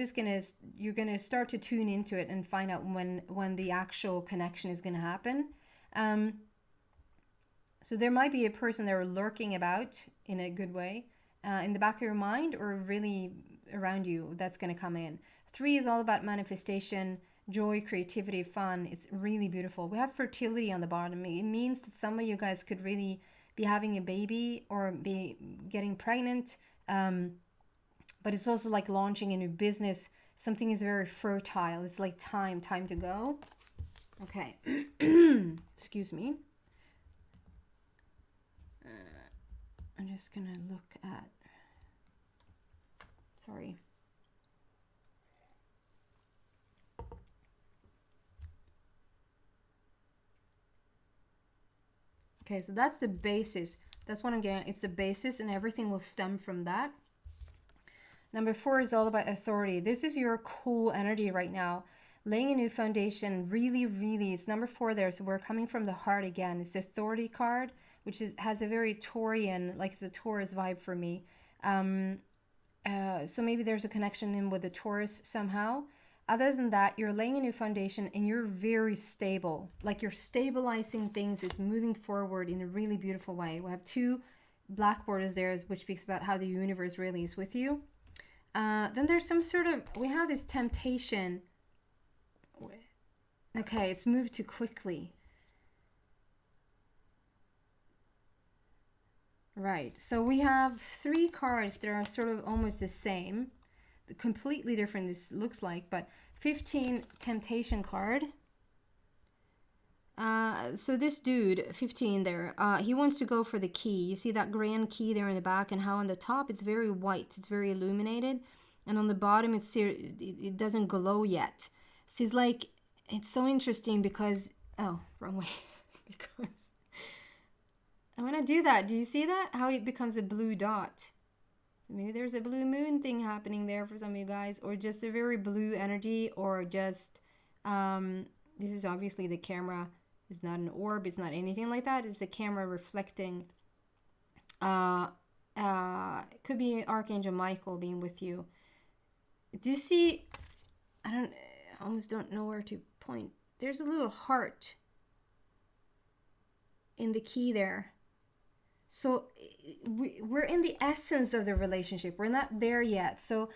gonna start to tune into it and find out when the actual connection is gonna happen. So there might be a person that are lurking about in a good way, in the back of your mind, or really around you, that's gonna come in. 3 is all about manifestation, joy, creativity, fun. It's really beautiful. We have fertility on the bottom. It means that some of you guys could really be having a baby or be getting pregnant. But it's also like launching a new business. Something is very fertile. It's like time to go. Okay. Excuse me. I'm just gonna look at, sorry. Okay, so that's the basis. That's what I'm getting. It's the basis, and everything will stem from that. Number 4 is all about authority. This is your cool energy right now. Laying a new foundation, really, it's number 4 there. So we're coming from the heart again. It's the authority card, which has a very Taurian, like it's a Taurus vibe for me. So maybe there's a connection in with the Taurus somehow. Other than that, you're laying a new foundation, and you're very stable. Like you're stabilizing things. It's moving forward in a really beautiful way. We have 2 black borders there, which speaks about how the universe really is with you. Then there's some sort of, we have this temptation. Okay, it's moved too quickly. Right, so we have 3 cards that are sort of almost the same. Completely different, this looks like, but 15 temptation card. So this dude, 15 there, he wants to go for the key. You see that grand key there in the back, and how on the top it's very white, it's very illuminated, and on the bottom it doesn't glow yet. So it's like, it's so interesting because, oh, wrong way. Because I'm gonna do that. Do you see that? How it becomes a blue dot. Maybe there's a blue moon thing happening there for some of you guys, or just a very blue energy, or just, this is obviously the camera. It's not an orb. It's not anything like that. It's a camera reflecting. It could be Archangel Michael being with you. Do you see, I almost don't know where to point. There's a little heart in the key there. So we're in the essence of the relationship. We're not there yet. So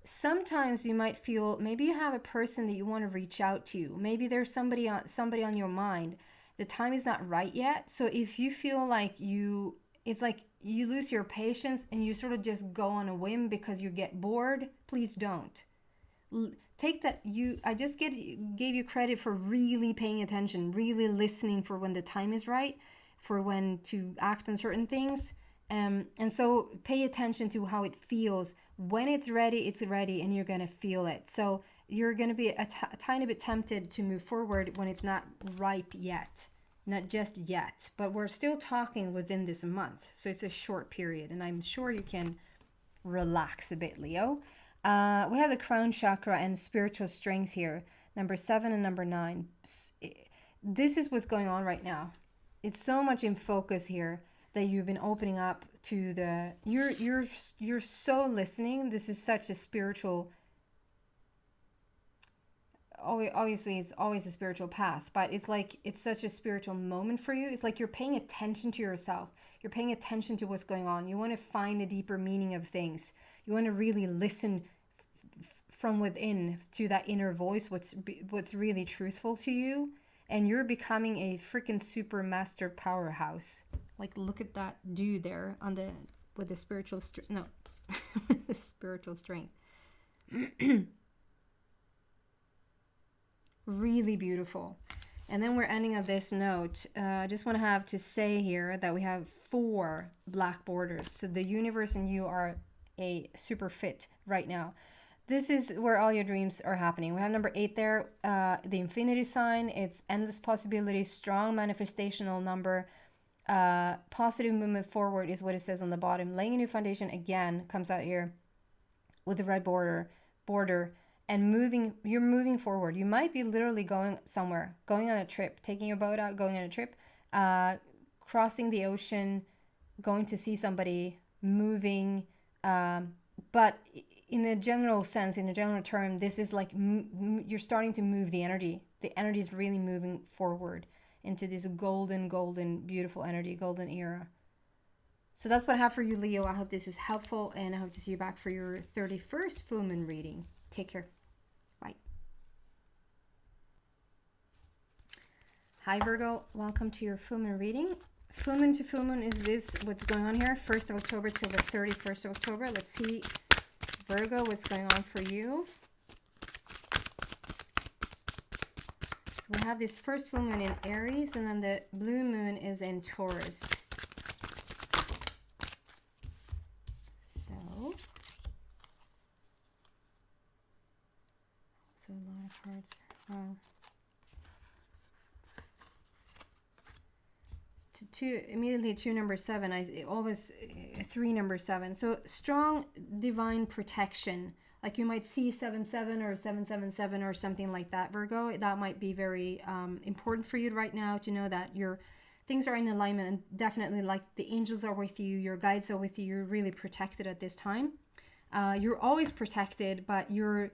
sometimes you might feel, maybe you have a person that you want to reach out to. Maybe there's somebody on your mind. The time is not right yet. So if you feel like it's like you lose your patience and you sort of just go on a whim because you get bored, please don't. Take that. I just gave you credit for really paying attention, really listening for when the time is right, for when to act on certain things. And so pay attention to how it feels. When it's ready, and you're going to feel it. So you're going to be a tiny bit tempted to move forward when it's not ripe yet. Not just yet, but we're still talking within this month. So it's a short period, and I'm sure you can relax a bit, Leo. We have the crown chakra and spiritual strength here. Number 7 and number 9. This is what's going on right now. It's so much in focus here that you've been opening up to the, you're so listening. This is such a spiritual, obviously it's always a spiritual path, but it's like, it's such a spiritual moment for you. It's like you're paying attention to yourself. You're paying attention to what's going on. You want to find a deeper meaning of things. You want to really listen from within to that inner voice, what's really truthful to you. And you're becoming a freaking super master powerhouse. Like, look at that dude there with the spiritual strength. No, with the spiritual strength. Really beautiful. And then we're ending on this note. I just want to have to say here that we have 4 black borders. So the universe and you are a super fit right now. This is where all your dreams are happening. We have number 8 there, the infinity sign. It's endless possibilities, strong manifestational number. Positive movement forward is what it says on the bottom. Laying a new foundation again comes out here with the red border. And you're moving forward. You might be literally going somewhere, going on a trip, taking your boat out, going on a trip, crossing the ocean, going to see somebody, moving. But in a general sense, in a general term, this is like you're starting to move the energy. The energy is really moving forward into this golden, beautiful energy, golden era. So that's what I have for you, Leo. I hope this is helpful, and I hope to see you back for your 31st full moon reading. Take care. Bye. Hi, Virgo. Welcome to your full moon reading. Full moon to full moon is this what's going on here, 1st of October till the 31st of October. Let's see, Virgo, what's going on for you. So we have this first full moon in Aries, and then the blue moon is in Taurus. So a lot of cards. Wow. Immediately 2 number 7. I always 3 number 7. So strong divine protection. Like you might see 77 or 777 or something like that, Virgo. That might be very important for you right now to know that your things are in alignment, and definitely like the angels are with you, your guides are with you. You're really protected at this time. You're always protected, but you're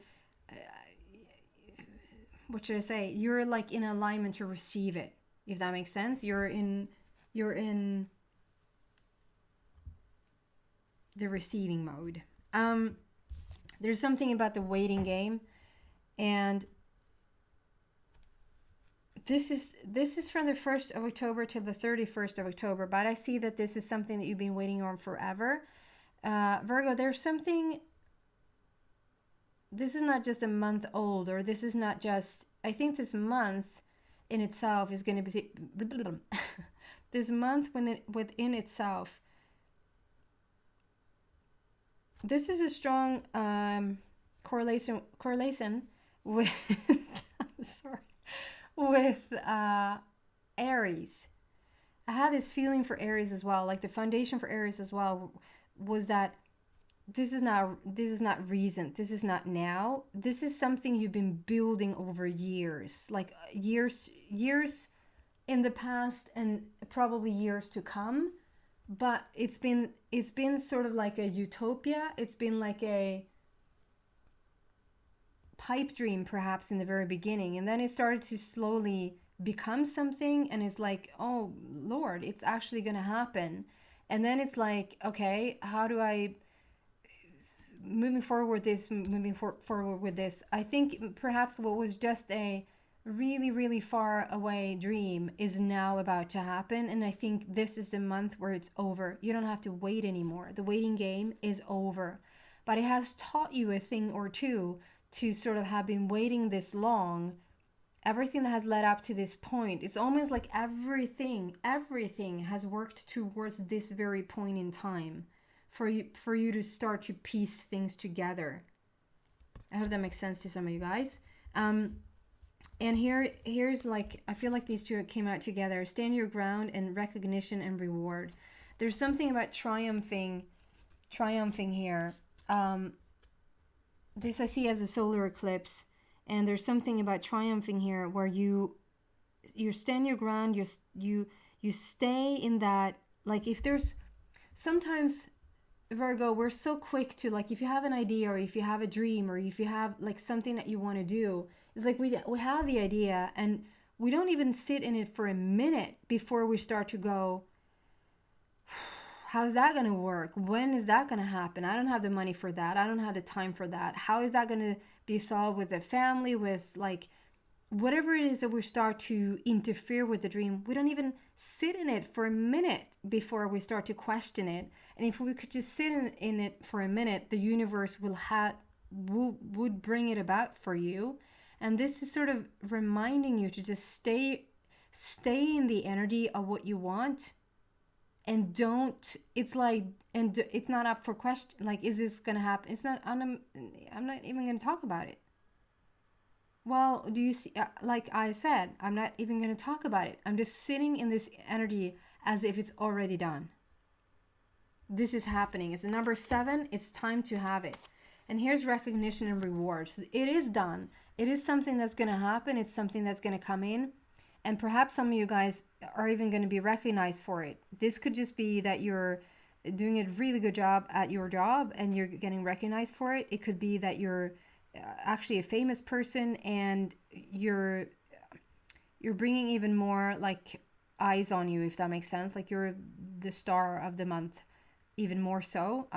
what should I say? You're like in alignment to receive it, if that makes sense. You're in the receiving mode. There's something about the waiting game, and this is from the 1st of October to the 31st of October, but I see that this is something that you've been waiting on forever. Virgo, there's something. This is not just a month old, or this is not just, I think this month in itself is going to be, this month within itself, this is a strong correlation with, I'm sorry, with Aries. I had this feeling for Aries as well, like the foundation for Aries as well was that this is not recent. This is not now. This is something you've been building over years, like years in the past and probably years to come. But it's been sort of like a utopia. It's been like a pipe dream perhaps in the very beginning, and then it started to slowly become something, and it's like, oh Lord, it's actually going to happen. And then it's like, okay, how do I moving forward with this? I think perhaps what was just a really far away dream is now about to happen, and I think this is the month where it's over. You don't have to wait anymore. The waiting game is over, but it has taught you a thing or two to sort of have been waiting this long. Everything that has led up to this point, it's almost like everything has worked towards this very point in time for you to start to piece things together. I hope that makes sense to some of you guys. And here's like, I feel like these two came out together. Stand your ground and recognition and reward. There's something about triumphing here. This I see as a solar eclipse, and there's something about triumphing here where you stand your ground, you stay in that, like if there's sometimes, Virgo, we're so quick to, like, if you have an idea or if you have a dream or if you have like something that you want to do, it's like we have the idea and we don't even sit in it for a minute before we start to go, how's that going to work? When is that going to happen? I don't have the money for that. I don't have the time for that. How is that going to be solved with the family, with like whatever it is that we start to interfere with the dream? We don't even sit in it for a minute before we start to question it. And if we could just sit in it for a minute, the universe would bring it about for you. And this is sort of reminding you to just stay in the energy of what you want, and don't, it's like, and it's not up for question, like, is this gonna happen? It's not, I'm not even gonna talk about it. Well, do you see, like I said, I'm not even gonna talk about it. I'm just sitting in this energy as if it's already done. This is happening. It's the number 7. It's time to have it. And here's recognition and rewards. It is done. It is something that's going to happen. It's something that's going to come in. And perhaps some of you guys are even going to be recognized for it. This could just be that you're doing a really good job at your job and you're getting recognized for it. It could be that you're actually a famous person and you're bringing even more like eyes on you, if that makes sense. Like you're the star of the month, even more so.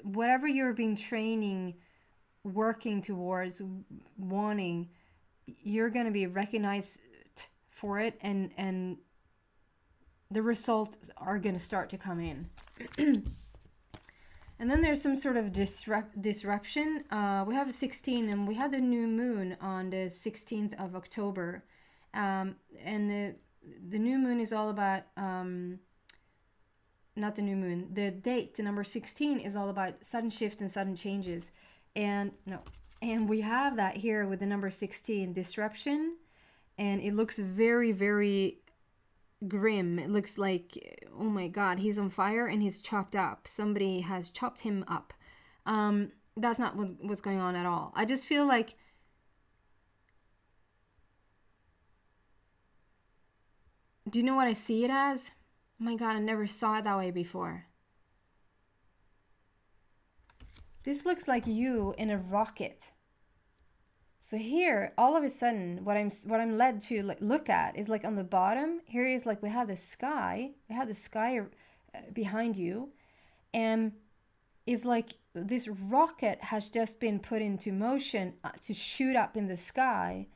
Whatever you're being training, working towards, wanting, you're going to be recognized for it, and the results are going to start to come in. And then there's some sort of disruption. We have a 16, and we had the new moon on the 16th of October. And the new moon is all about, not the new moon, the date, the number 16 is all about sudden shift and sudden changes. And we have that here with the number 16, disruption. And it looks very, very grim. It looks like, oh my God, he's on fire and he's chopped up. Somebody has chopped him up. That's not what's going on at all. I just feel like do you know what I see it as? Oh my God, I never saw it that way before. This looks like you in a rocket. So here, all of a sudden, what I'm led to like look at is like on the bottom. Here is like we have the sky. We have the sky behind you, and it's like this rocket has just been put into motion to shoot up in the sky.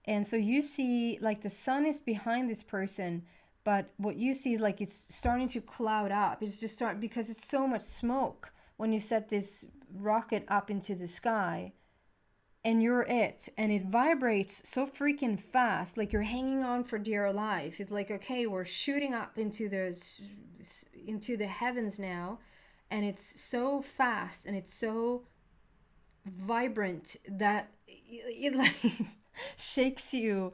And so you see like the sun is behind this person, but what you see is like it's starting to cloud up. It's just because it's so much smoke when you set this rocket up into the sky. And you're it, and it vibrates so freaking fast, like you're hanging on for dear life. It's like, okay, we're shooting up into the heavens now, and it's so fast and it's so vibrant that it like shakes you.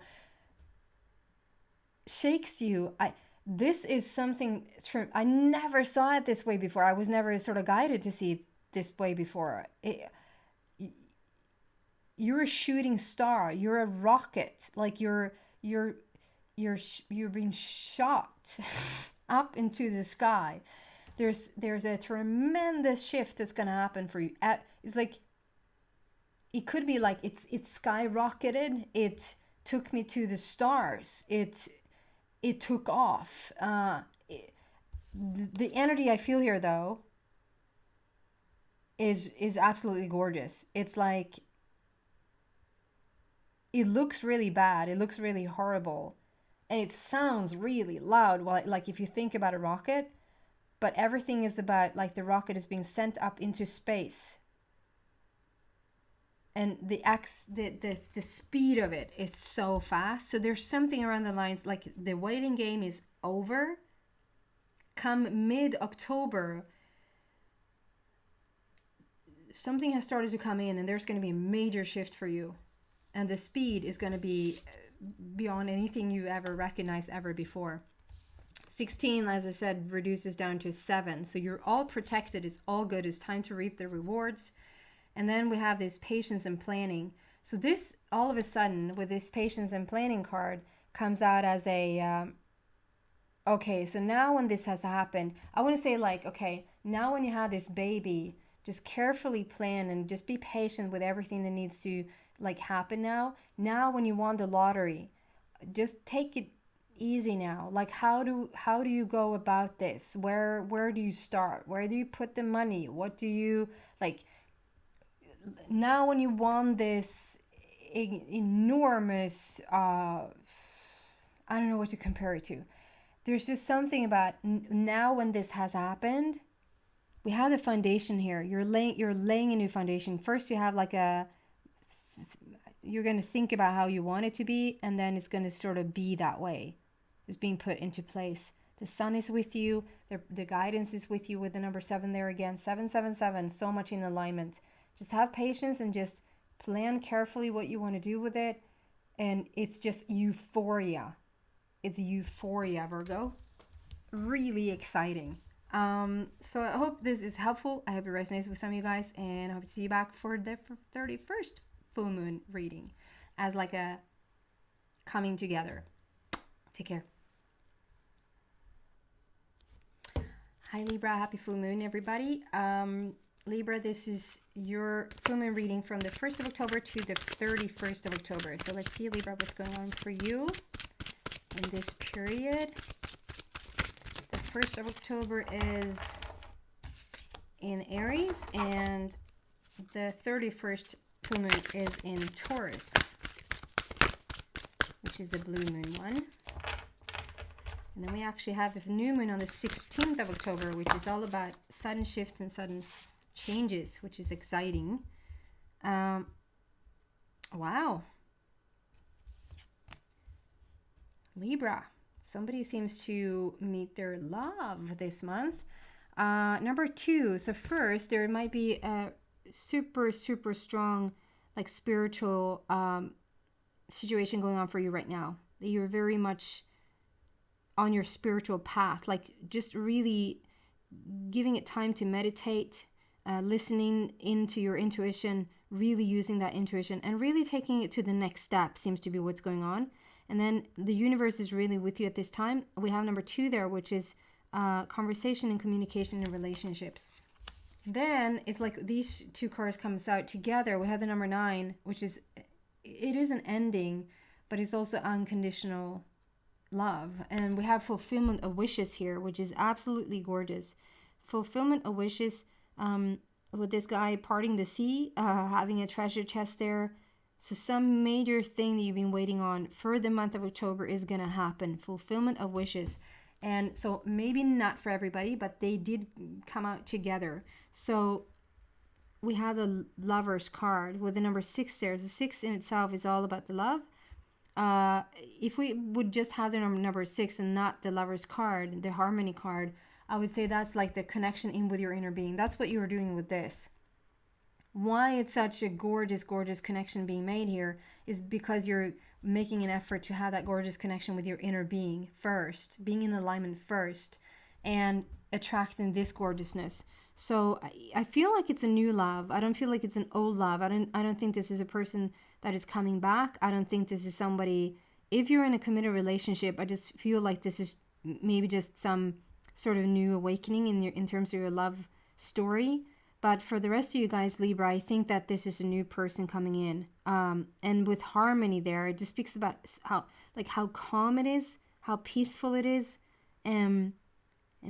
This is something I never saw it this way before. I was never sort of guided to see it this way before. You're a shooting star. You're a rocket. Like you're being shot up into the sky. There's a tremendous shift that's gonna happen for you. It's like it could be like it's skyrocketed. It took me to the stars. It took off. The energy I feel here though is absolutely gorgeous. It's like it looks really bad. It looks really horrible. And it sounds really loud. Well, like if you think about a rocket, but everything is about like the rocket is being sent up into space. And the speed of it is so fast. So there's something around the lines like the waiting game is over. Come mid-October, something has started to come in and there's going to be a major shift for you. And the speed is going to be beyond anything you ever recognized ever before. 16, as I said, reduces down to 7. So you're all protected. It's all good. It's time to reap the rewards. And then we have this patience and planning. So this, all of a sudden, with this patience and planning card, comes out as a, okay, so now when this has happened, I want to say like, okay, now when you have this baby, just carefully plan and just be patient with everything that needs to like happen now. Now when you won the lottery, just take it easy now. Like how do you go about this? Where do you start? Where do you put the money? What do you like now when you won this enormous I don't know what to compare it to. There's just something about now when this has happened, we have the foundation here. You're laying a new foundation. First you have like a you're going to think about how you want it to be, and then it's going to sort of be that way. It's being put into place. The sun is with you. The guidance is with you with the number 7 there again. 777, so much in alignment. Just have patience and just plan carefully what you want to do with it. And it's just euphoria. It's euphoria, Virgo. Really exciting. So I hope this is helpful. I hope it resonates with some of you guys, and I hope to see you back for the 31st full moon reading as like a coming together. Take care. Hi Libra, happy full moon everybody. Libra, this is your full moon reading from the 1st of October to the 31st of October. So let's see, Libra, what's going on for you in this period. The 1st of October is in Aries, and the 31st full moon is in Taurus, which is the blue moon one. And then we actually have a new moon on the 16th of October, which is all about sudden shifts and sudden changes, which is exciting. Wow. Libra. Somebody seems to meet their love this month. Number 2. So first, there might be a super, super strong, like spiritual situation going on for you right now. You're very much on your spiritual path, like just really giving it time to meditate, listening into your intuition, really using that intuition and really taking it to the next step seems to be what's going on. And then the universe is really with you at this time. We have number 2 there, which is conversation and communication in relationships. Then it's like these two cards comes out together. We have the number 9, which is, it is an ending, but it's also unconditional love. And we have fulfillment of wishes here, which is absolutely gorgeous. Fulfillment of wishes, with this guy parting the sea, having a treasure chest there. So some major thing that you've been waiting on for the month of October is going to happen. Fulfillment of wishes. And so maybe not for everybody, but they did come out together. So we have the Lover's card with the number 6 there. The 6 in itself is all about the love. If we would just have the number 6 and not the Lover's card, the Harmony card, I would say that's like the connection in with your inner being. That's what you're doing with this. Why it's such a gorgeous, gorgeous connection being made here is because you're making an effort to have that gorgeous connection with your inner being first, being in alignment first, and attracting this gorgeousness. So I feel like it's a new love. I don't feel like it's an old love. I don't think this is a person that is coming back. I don't think this is somebody, if you're in a committed relationship, I just feel like this is maybe just some sort of new awakening in terms of your love story. But for the rest of you guys, Libra, I think that this is a new person coming in. And with Harmony there, it just speaks about how calm it is, how peaceful it is. And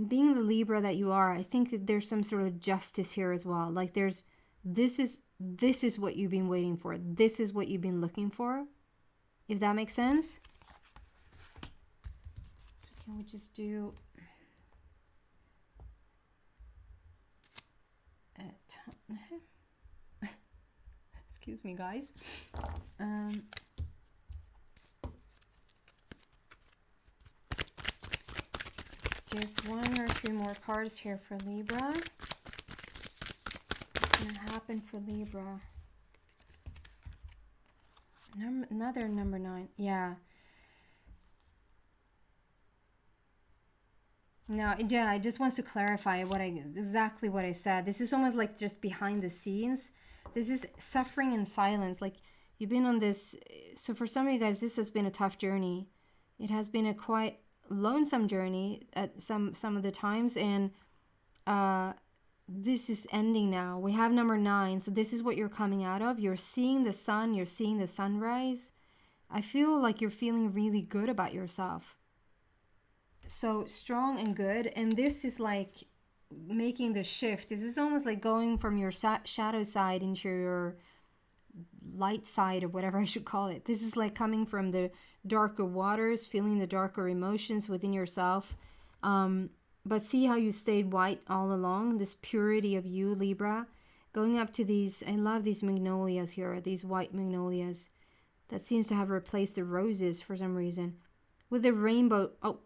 being the Libra that you are, I think that there's some sort of justice here as well. Like this is what you've been waiting for. This is what you've been looking for. If that makes sense. So can we just do excuse me, guys. Just 1 or 2 more cards here for Libra. What's going to happen for Libra? Another number 9. Yeah. No, yeah, I just want to clarify exactly what I said. This is almost like just behind the scenes. This is suffering in silence. Like you've been on this. So for some of you guys, this has been a tough journey. It has been a quite lonesome journey at some of the times, and this is ending now. We have number 9, so this is what you're coming out of. You're seeing the sun. You're seeing the sunrise. I feel like you're feeling really good about yourself. So strong and good. And this is like making the shift. This is almost like going from your shadow side into your light side, or whatever I should call it. This is like coming from the darker waters, feeling the darker emotions within yourself. But see how you stayed white all along, this purity of you, Libra. Going up to these, I love these magnolias here, these white magnolias. that seems to have replaced the roses for some reason. With the rainbow, oh,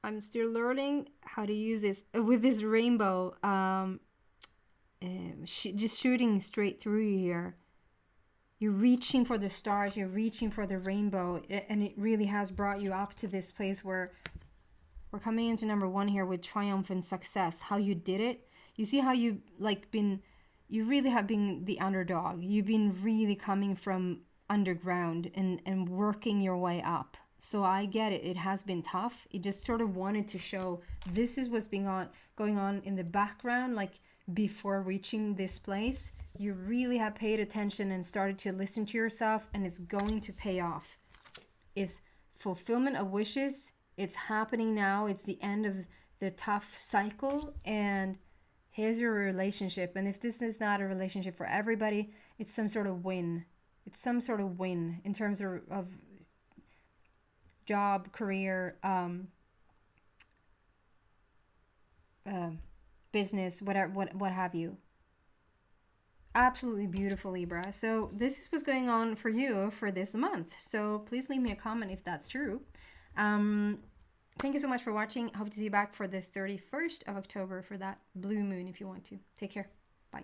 I'm still learning how to use this. With this rainbow, just shooting straight through you here. You're reaching for the stars, you're reaching for the rainbow, and it really has brought you up to this place where we're coming into number 1 here with triumph and success. How you did it. You see how you you really have been the underdog. You've been really coming from underground and working your way up. So I get it. It has been tough. It just sort of wanted to show this is what's going on in the background, like before reaching this place. You really have paid attention and started to listen to yourself, and it's going to pay off. It's fulfillment of wishes. It's happening now. It's the end of the tough cycle, and here's your relationship. And if this is not a relationship for everybody, it's some sort of win. It's some sort of win in terms of job, career, business, whatever, what have you. Absolutely beautiful, Libra. So this is what's going on for you for this month. So please leave me a comment if that's true. Thank you so much for watching. Hope to see you back for the 31st of October for that blue moon if you want to. Take care. Bye.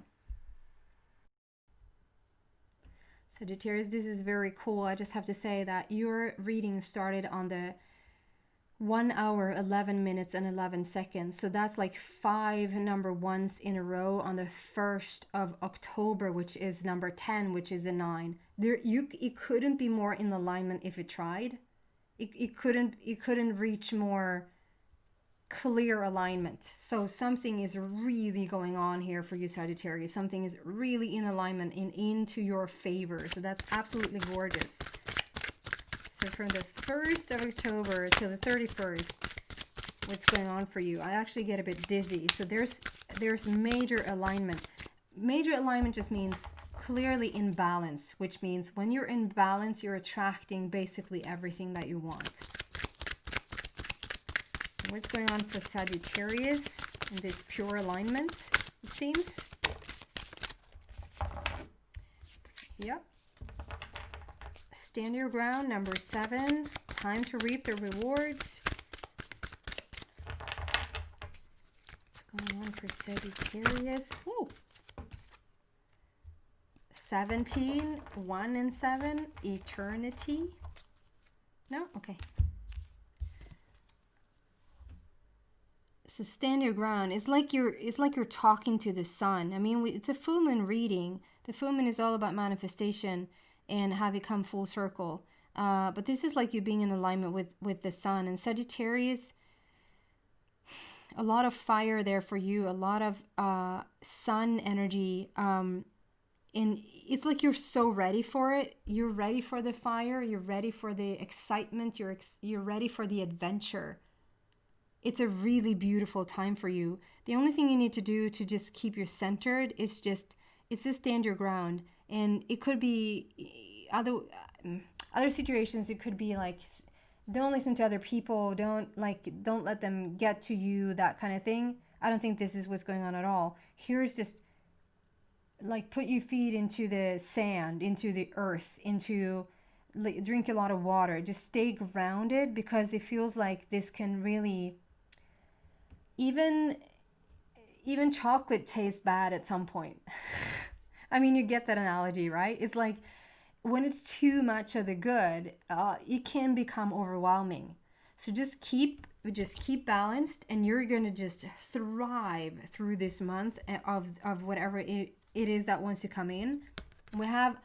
Sagittarius, this is very cool. I just have to say that your reading started on the 1 hour, 11 minutes and 11 seconds. So that's like 5 number 1s in a row on the 1st of October, which is number 10, which is a 9. It couldn't be more in alignment if it tried. It couldn't reach more clear alignment. So something is really going on here for you, Sagittarius. Something is really in alignment and into your favor. So that's absolutely gorgeous. So from the 1st of October to the 31st, what's going on for you? I actually get a bit dizzy. So there's major alignment. Major alignment just means clearly in balance, which means when you're in balance, you're attracting basically everything that you want. So what's going on for Sagittarius in this pure alignment, it seems? Yep. Stand your ground, number 7. Time to reap the rewards. What's going on for Sagittarius? Ooh. 17, 1 and 7, eternity. No? Okay. So stand your ground. It's like you're talking to the sun. I mean, it's a full moon reading. The full moon is all about manifestation and have it come full circle. But this is like you being in alignment with the sun. And Sagittarius, a lot of fire there for you, a lot of sun energy. And it's like you're so ready for it. You're ready for the fire. You're ready for the excitement. You're ready for the adventure. It's a really beautiful time for you. The only thing you need to do to just keep you centered is just stand your ground. And it could be other situations. It could be like, don't listen to other people. Don't let them get to you, that kind of thing. I don't think this is what's going on at all. Here's just like put your feet into the sand, into the earth, drink a lot of water. Just stay grounded, because it feels like this can really, even chocolate tastes bad at some point. I mean, you get that analogy, right? It's like when it's too much of the good, it can become overwhelming. So just keep balanced, and you're going to just thrive through this month of whatever it is that wants to come in. We have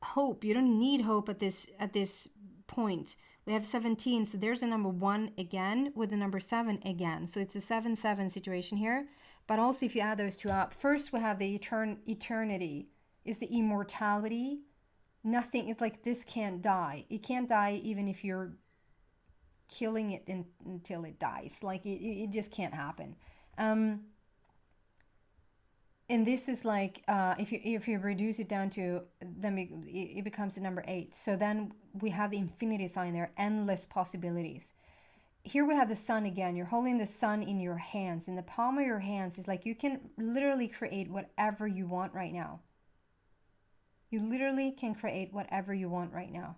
hope. You don't need hope at this point. We have 17, so there's a number 1 again with the number 7 again. So it's a 7-7 situation here. But also if you add those two up, first we have the eternity. Is the immortality. Nothing, it's like this can't die. It can't die even if you're killing it until it dies. Like it just can't happen. And this is like, if you reduce it down to, then it becomes the number 8. So then we have the infinity sign there, endless possibilities. Here we have the sun again. You're holding the sun in your hands. In the palm of your hands, it's like you can literally create whatever you want right now. You literally can create whatever you want right now.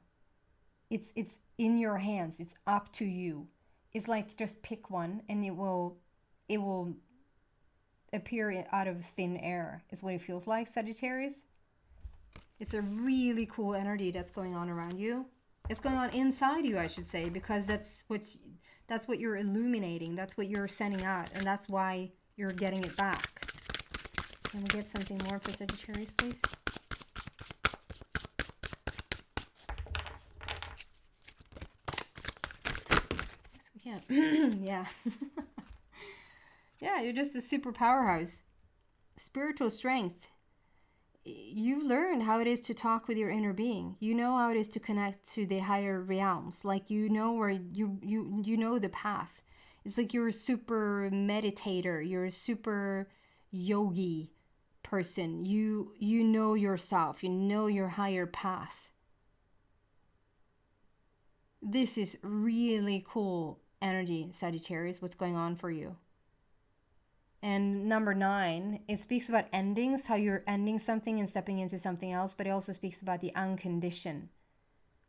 It's in your hands. It's up to you. It's like just pick one and it will appear out of thin air, is what it feels like, Sagittarius. It's a really cool energy that's going on around you. It's going on inside you, I should say, because that's what you're illuminating. That's what you're sending out, and that's why you're getting it back. Can we get something more for Sagittarius, please? Yes, we can. Yeah. Yeah, you're just a super powerhouse. Spiritual strength. You've learned how it is to talk with your inner being. You know how it is to connect to the higher realms. Like, you know where you know the path. It's like you're a super meditator. You're a super yogi person. You know yourself. You know your higher path. This is really cool energy, Sagittarius, what's going on for you. And number 9, it speaks about endings, how you're ending something and stepping into something else, but it also speaks about the unconditioned.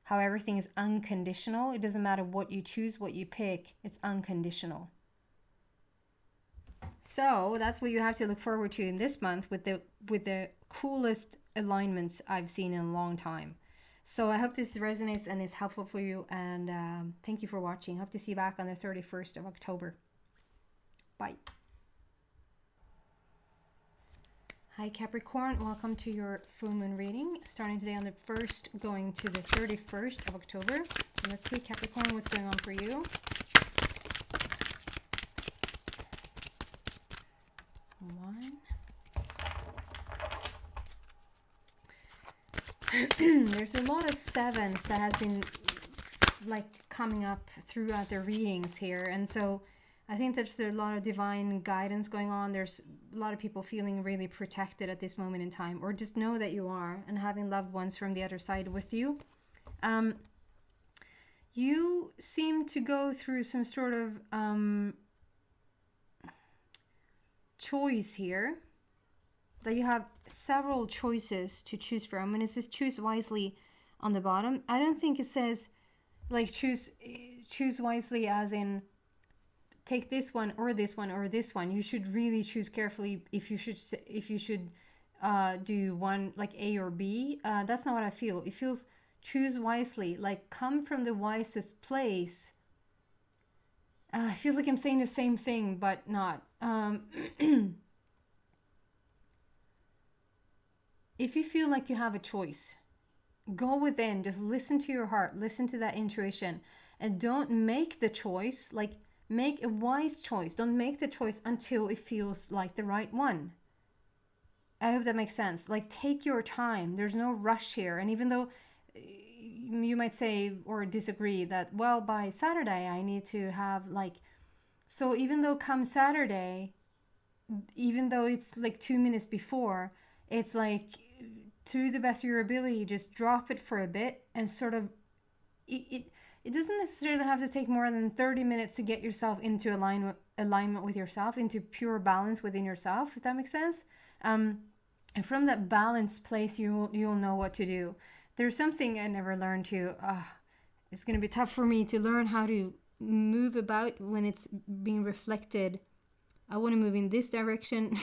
How everything is unconditional. It doesn't matter what you choose, what you pick, it's unconditional. So that's what you have to look forward to in this month with the coolest alignments I've seen in a long time. So I hope this resonates and is helpful for you, and thank you for watching. Hope to see you back on the 31st of October. Bye. Hi Capricorn, welcome to your full moon reading, starting today on the 1st, going to the 31st of October. So let's see, Capricorn, what's going on for you. There's a lot of 7s that has been like coming up throughout the readings here, and so I think there's a lot of divine guidance going on. There's a lot of people feeling really protected at this moment in time, or just know that you are, and having loved ones from the other side with you. You seem to go through some sort of choice here, that you have several choices to choose from, and it says choose wisely on the bottom. I don't think it says like choose wisely as in take this one or this one or this one. You should really choose carefully if you should do one like A or B. That's not what I feel. It feels choose wisely, like come from the wisest place. It feels like I'm saying the same thing but not. If you feel like you have a choice, go within, just listen to your heart, listen to that intuition, and don't make the choice. Like, make a wise choice. Don't make the choice until it feels like the right one. I hope that makes sense. Like, take your time. There's no rush here. And even though you might say or disagree that, well, by Saturday I need to have like, so even though come Saturday, even though it's like 2 minutes before, it's like, to the best of your ability, just drop it for a bit and sort of, it doesn't necessarily have to take more than 30 minutes to get yourself into alignment with yourself, into pure balance within yourself, if that makes sense. And from that balanced place, you'll know what to do. There's something I never learned to, it's going to be tough for me to learn how to move about when it's being reflected. I want to move in this direction.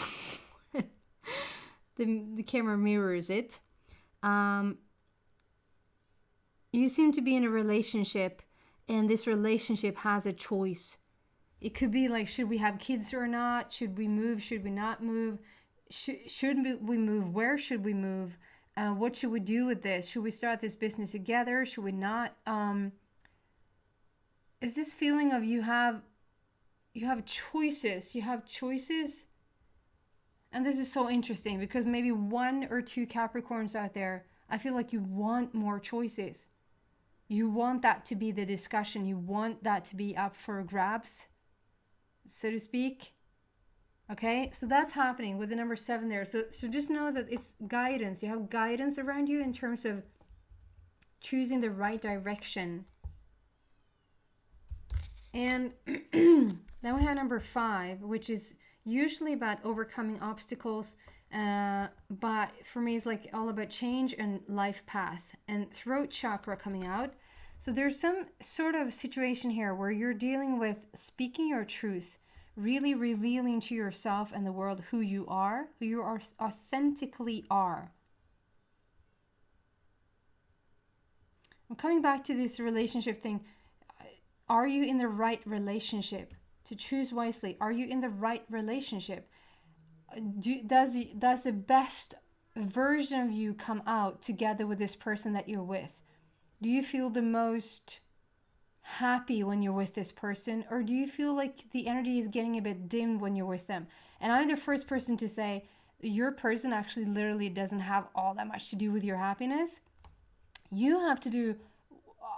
The camera mirrors it. You seem to be in a relationship, and this relationship has a choice. It could be like, should we have kids or not? Should we move? Should we not move? Should we move? Where should we move? What should we do with this? Should we start this business together? Should we not? Is this feeling of you have choices. You have choices. And this is so interesting because maybe 1 or 2 Capricorns out there, I feel like you want more choices. You want that to be the discussion. You want that to be up for grabs, so to speak. Okay, so that's happening with the number 7 there. So just know that it's guidance. You have guidance around you in terms of choosing the right direction. And then we have number 5, which is usually about overcoming obstacles But for me, it's like all about change and life path and throat chakra coming out. So there's some sort of situation here where you're dealing with speaking your truth, really revealing to yourself and the world who you are authentically are. I'm coming back to this relationship thing. Are you in the right relationship? To choose wisely. Are you in the right relationship? Does the best version of you come out together with this person that you're with? Do you feel the most happy when you're with this person, or do you feel like the energy is getting a bit dimmed when you're with them? And I'm the first person to say your person actually literally doesn't have all that much to do with your happiness. You have to do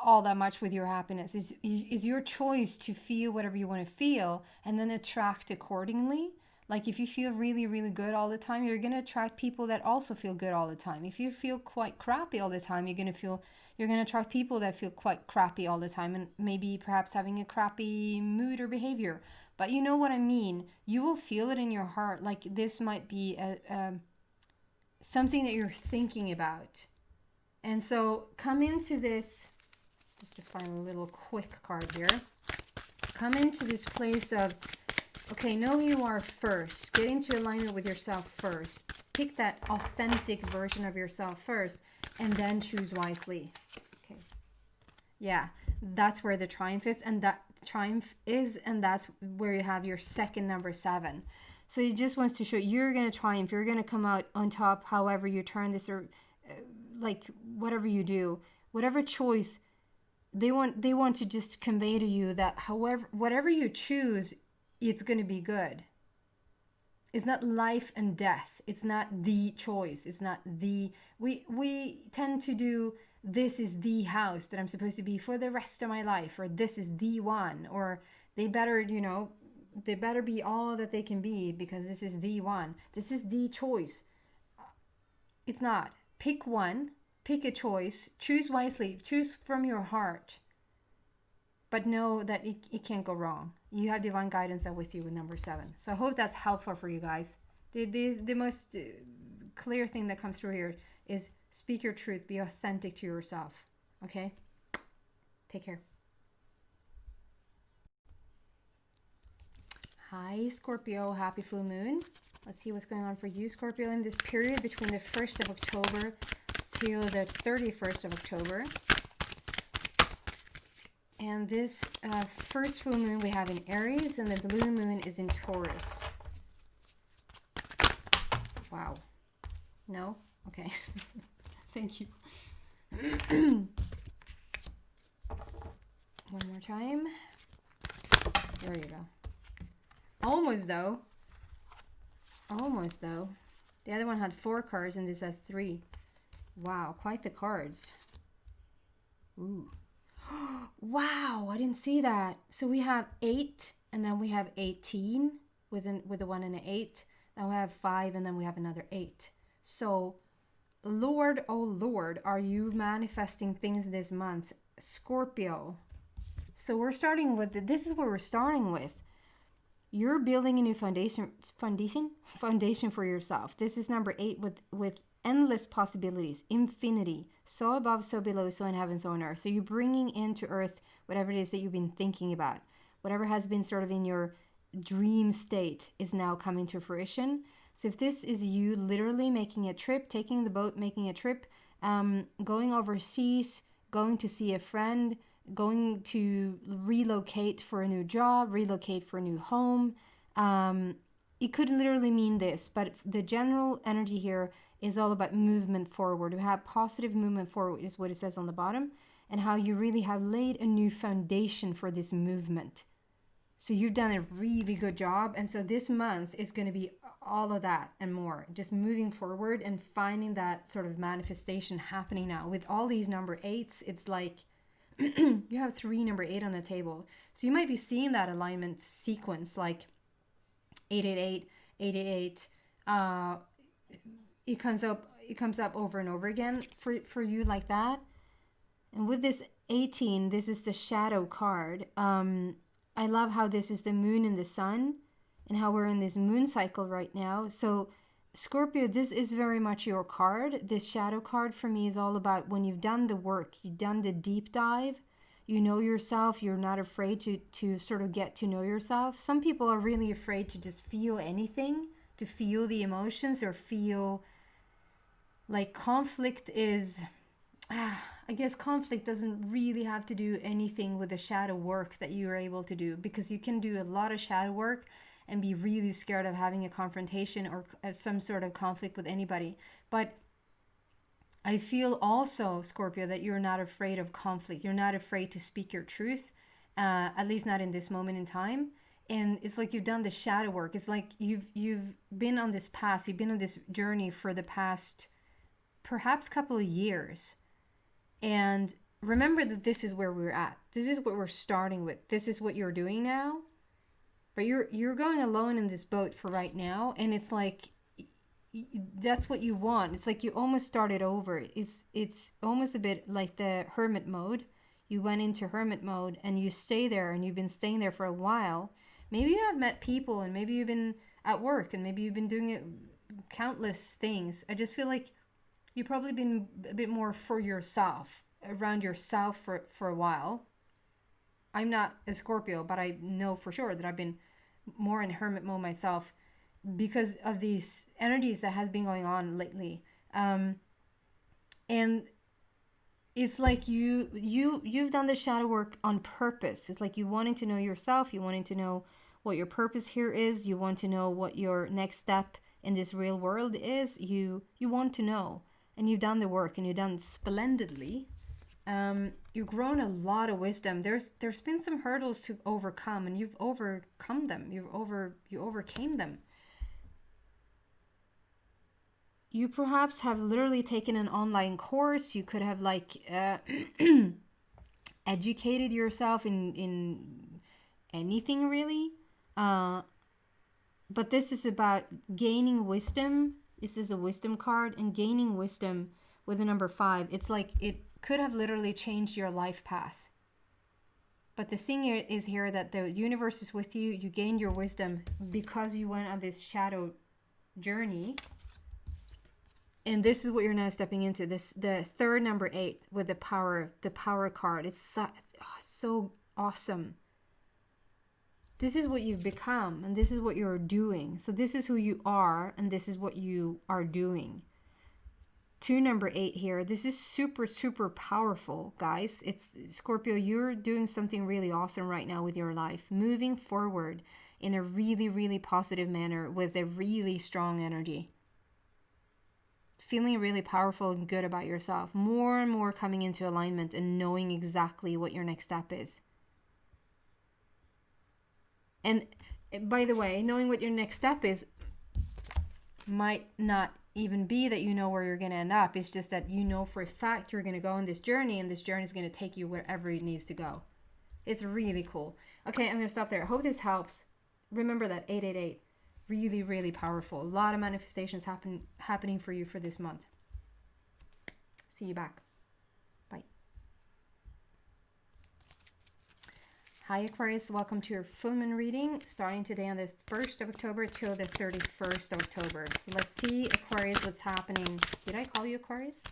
all that much with your happiness. Is your choice to feel whatever you want to feel and then attract accordingly. Like if you feel really, really good all the time, you're going to attract people that also feel good all the time. If you feel quite crappy all the time, you're going to attract people that feel quite crappy all the time and maybe perhaps having a crappy mood or behavior. But you know what I mean? You will feel it in your heart. Like this might be something that you're thinking about. And so come into this, just to find a little quick card here. Come into this place of, okay, know who you are first. Get into alignment with yourself first. Pick that authentic version of yourself first, and then choose wisely. Okay. Yeah, that's where the triumph is, and that's where you have your second number 7. So it just wants to show you're going to triumph. You're going to come out on top, however you turn this, or like whatever you do, whatever choice they want to just convey to you that whatever you choose, it's going to be good. It's not life and death. It's not the choice. It's not the... We tend to do, this is the house that I'm supposed to be for the rest of my life, or this is the one, or they better be all that they can be because this is the one. This is the choice. It's not. Pick one. Pick a choice. Choose wisely. Choose from your heart. But know that it can't go wrong. You have divine guidance that with you with number 7. So I hope that's helpful for you guys. The most clear thing that comes through here is speak your truth. Be authentic to yourself. Okay? Take care. Hi, Scorpio. Happy full moon. Let's see what's going on for you, Scorpio, in this period between the 1st of October till the 31st of October. And this first full moon we have in Aries, and the blue moon is in Taurus. Wow. No? Okay. Thank you. One more time. There you go. Almost though. Almost though. The other one had 4 cards and this has 3. Wow, quite the cards. Ooh. Wow, I didn't see that. So we have 8, and then we have 18 with a 1 and an 8. Then we have 5, and then we have another 8. So, Lord, oh Lord, are you manifesting things this month, Scorpio? So we're starting with this is where we're starting with. You're building a new foundation for yourself. This is number 8 with endless possibilities, infinity, so above, so below, so in heaven, so on earth. So you're bringing into earth whatever it is that you've been thinking about. Whatever has been sort of in your dream state is now coming to fruition. So if this is you literally making a trip, taking the boat, making a trip, going overseas, going to see a friend, going to relocate for a new job, relocate for a new home, it could literally mean this, but the general energy here is all about movement forward. We have positive movement forward is what it says on the bottom, and how you really have laid a new foundation for this movement. So you've done a really good job, and so this month is going to be all of that and more, just moving forward and finding that sort of manifestation happening now. With all these number 8s, it's like you have 3 number 8 on the table. So you might be seeing that alignment sequence like 888, 888, it comes up over and over again for you like that. And with this 18, this is the shadow card. I love how this is the moon and the sun, and how we're in this moon cycle right now. So Scorpio, this is very much your card. This shadow card for me is all about when you've done the work, you've done the deep dive, you know yourself, you're not afraid to sort of get to know yourself. Some people are really afraid to just feel anything, to feel the emotions or feel like conflict is... I guess conflict doesn't really have to do anything with the shadow work that you're able to do, because you can do a lot of shadow work and be really scared of having a confrontation or some sort of conflict with anybody. But I feel also, Scorpio, that you're not afraid of conflict. You're not afraid to speak your truth, at least not in this moment in time. And it's like you've done the shadow work. It's like you've been on this path, you've been on this journey for the past perhaps couple of years. And remember that this is where we're at. This is what we're starting with. This is what you're doing now. But you're going alone in this boat for right now, and it's like that's what you want. It's like you almost started over. It's almost a bit like the hermit mode. You went into hermit mode and you stay there, and you've been staying there for a while. Maybe you have met people, and maybe you've been at work, and maybe you've been doing it, countless things. I just feel like you've probably been a bit more for yourself, around yourself for a while. I'm not a Scorpio, but I know for sure that I've been more in hermit mode myself because of these energies that has been going on lately. And it's like you've done the shadow work on purpose. It's like you wanting to know yourself, you wanting to know what your purpose here is, you want to know what your next step in this real world is. You want to know, and you've done the work, and you've done splendidly. You've grown a lot of wisdom. There's been some hurdles to overcome, and you've overcome them. You overcame them. You perhaps have literally taken an online course. You could have educated yourself in anything really. But this is about gaining wisdom. This is a wisdom card, and gaining wisdom with the number 5. It's like it could have literally changed your life path. But the thing is here that the universe is with you. You gained your wisdom because you went on this shadow journey. And this is what you're now stepping into. The third number 8 with the power card. It's so awesome. This is what you've become, and this is what you're doing. So this is who you are, and this is what you are doing. 2 number 8 here. This is super, super powerful, guys. It's Scorpio, you're doing something really awesome right now with your life. Moving forward in a really, really positive manner with a really strong energy. Feeling really powerful and good about yourself. More and more coming into alignment and knowing exactly what your next step is. And by the way, knowing what your next step is might not even be that you know where you're going to end up. It's just that you know for a fact you're going to go on this journey, and this journey is going to take you wherever it needs to go. It's really cool. Okay, I'm going to stop there. I hope this helps. Remember that 888. Really, really powerful. A lot of manifestations happening for you for this month. See you back. Bye. Hi Aquarius, welcome to your full moon reading, starting today on the 1st of October till the 31st of October. So let's see, Aquarius, what's happening. Did I call you Aquarius?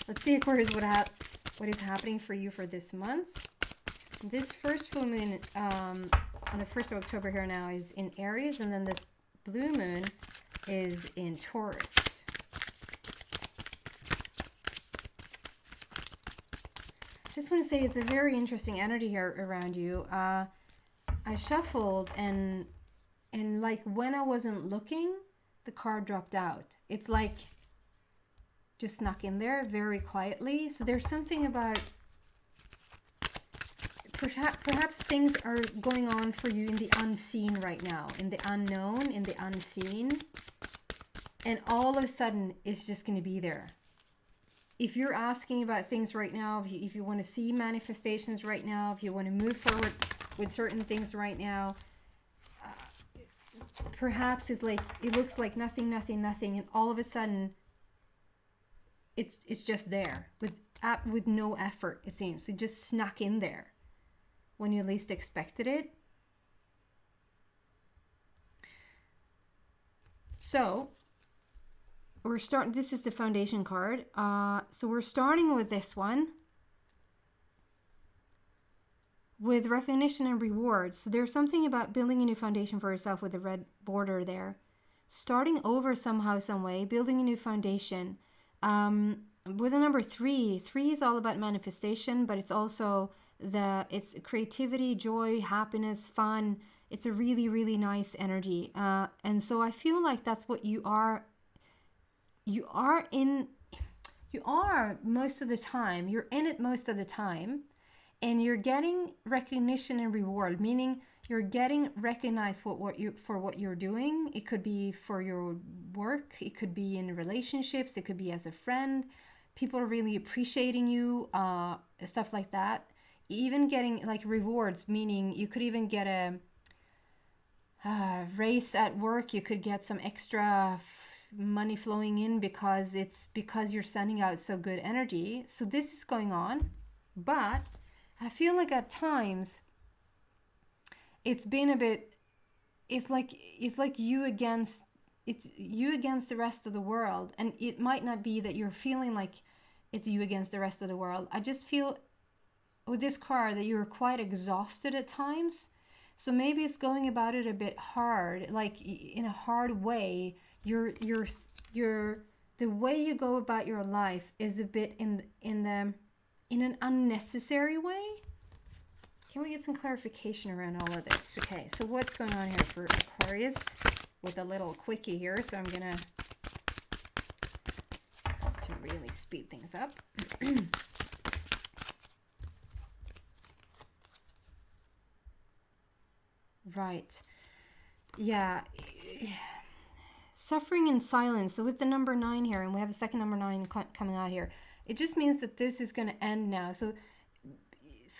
Let's see, Aquarius, what is happening for you for this month. This first full moon on the 1st of October here now is in Aries, and then the blue moon is in Taurus. Just want to say it's a very interesting energy here around you. I shuffled and like when I wasn't looking, the card dropped out. It's like just snuck in there very quietly. So there's something about perhaps things are going on for you in the unseen right now, in the unknown, in the unseen, and all of a sudden it's just going to be there. If you're asking about things right now, if you want to see manifestations right now, if you want to move forward with certain things right now, perhaps it's like it looks like nothing, and all of a sudden it's just there with no effort. It seems it just snuck in there when you least expected it. So we're starting, this is the foundation card. So we're starting with this one, with recognition and rewards. So there's something about building a new foundation for yourself with the red border there. Starting over somehow, some way, building a new foundation. With the number 3, 3 is all about manifestation, but it's also it's creativity, joy, happiness, fun. It's a really, really nice energy. And so I feel like that's what you are most of the time. You're in it most of the time, and you're getting recognition and reward, meaning you're getting recognized for what you're doing. It could be for your work, it could be in relationships, it could be as a friend. People are really appreciating you, stuff like that. Even getting like rewards, meaning you could even get a raise at work. You could get some extra money flowing in because you're sending out so good energy. So this is going on, but I feel like at times it's been a bit, it's like you against the rest of the world. And it might not be that you're feeling like it's you against the rest of the world. I just feel with this card that you're quite exhausted at times. So maybe it's going about it a bit hard, like in a hard way. The way you go about your life is a bit in an unnecessary way. Can we get some clarification around all of this? Okay, so what's going on here for Aquarius with a little quickie here? So I'm gonna to really speed things up. Right. Yeah. Suffering in silence. So with the number 9 here, and we have a second number 9 coming out here, it just means that this is going to end now. So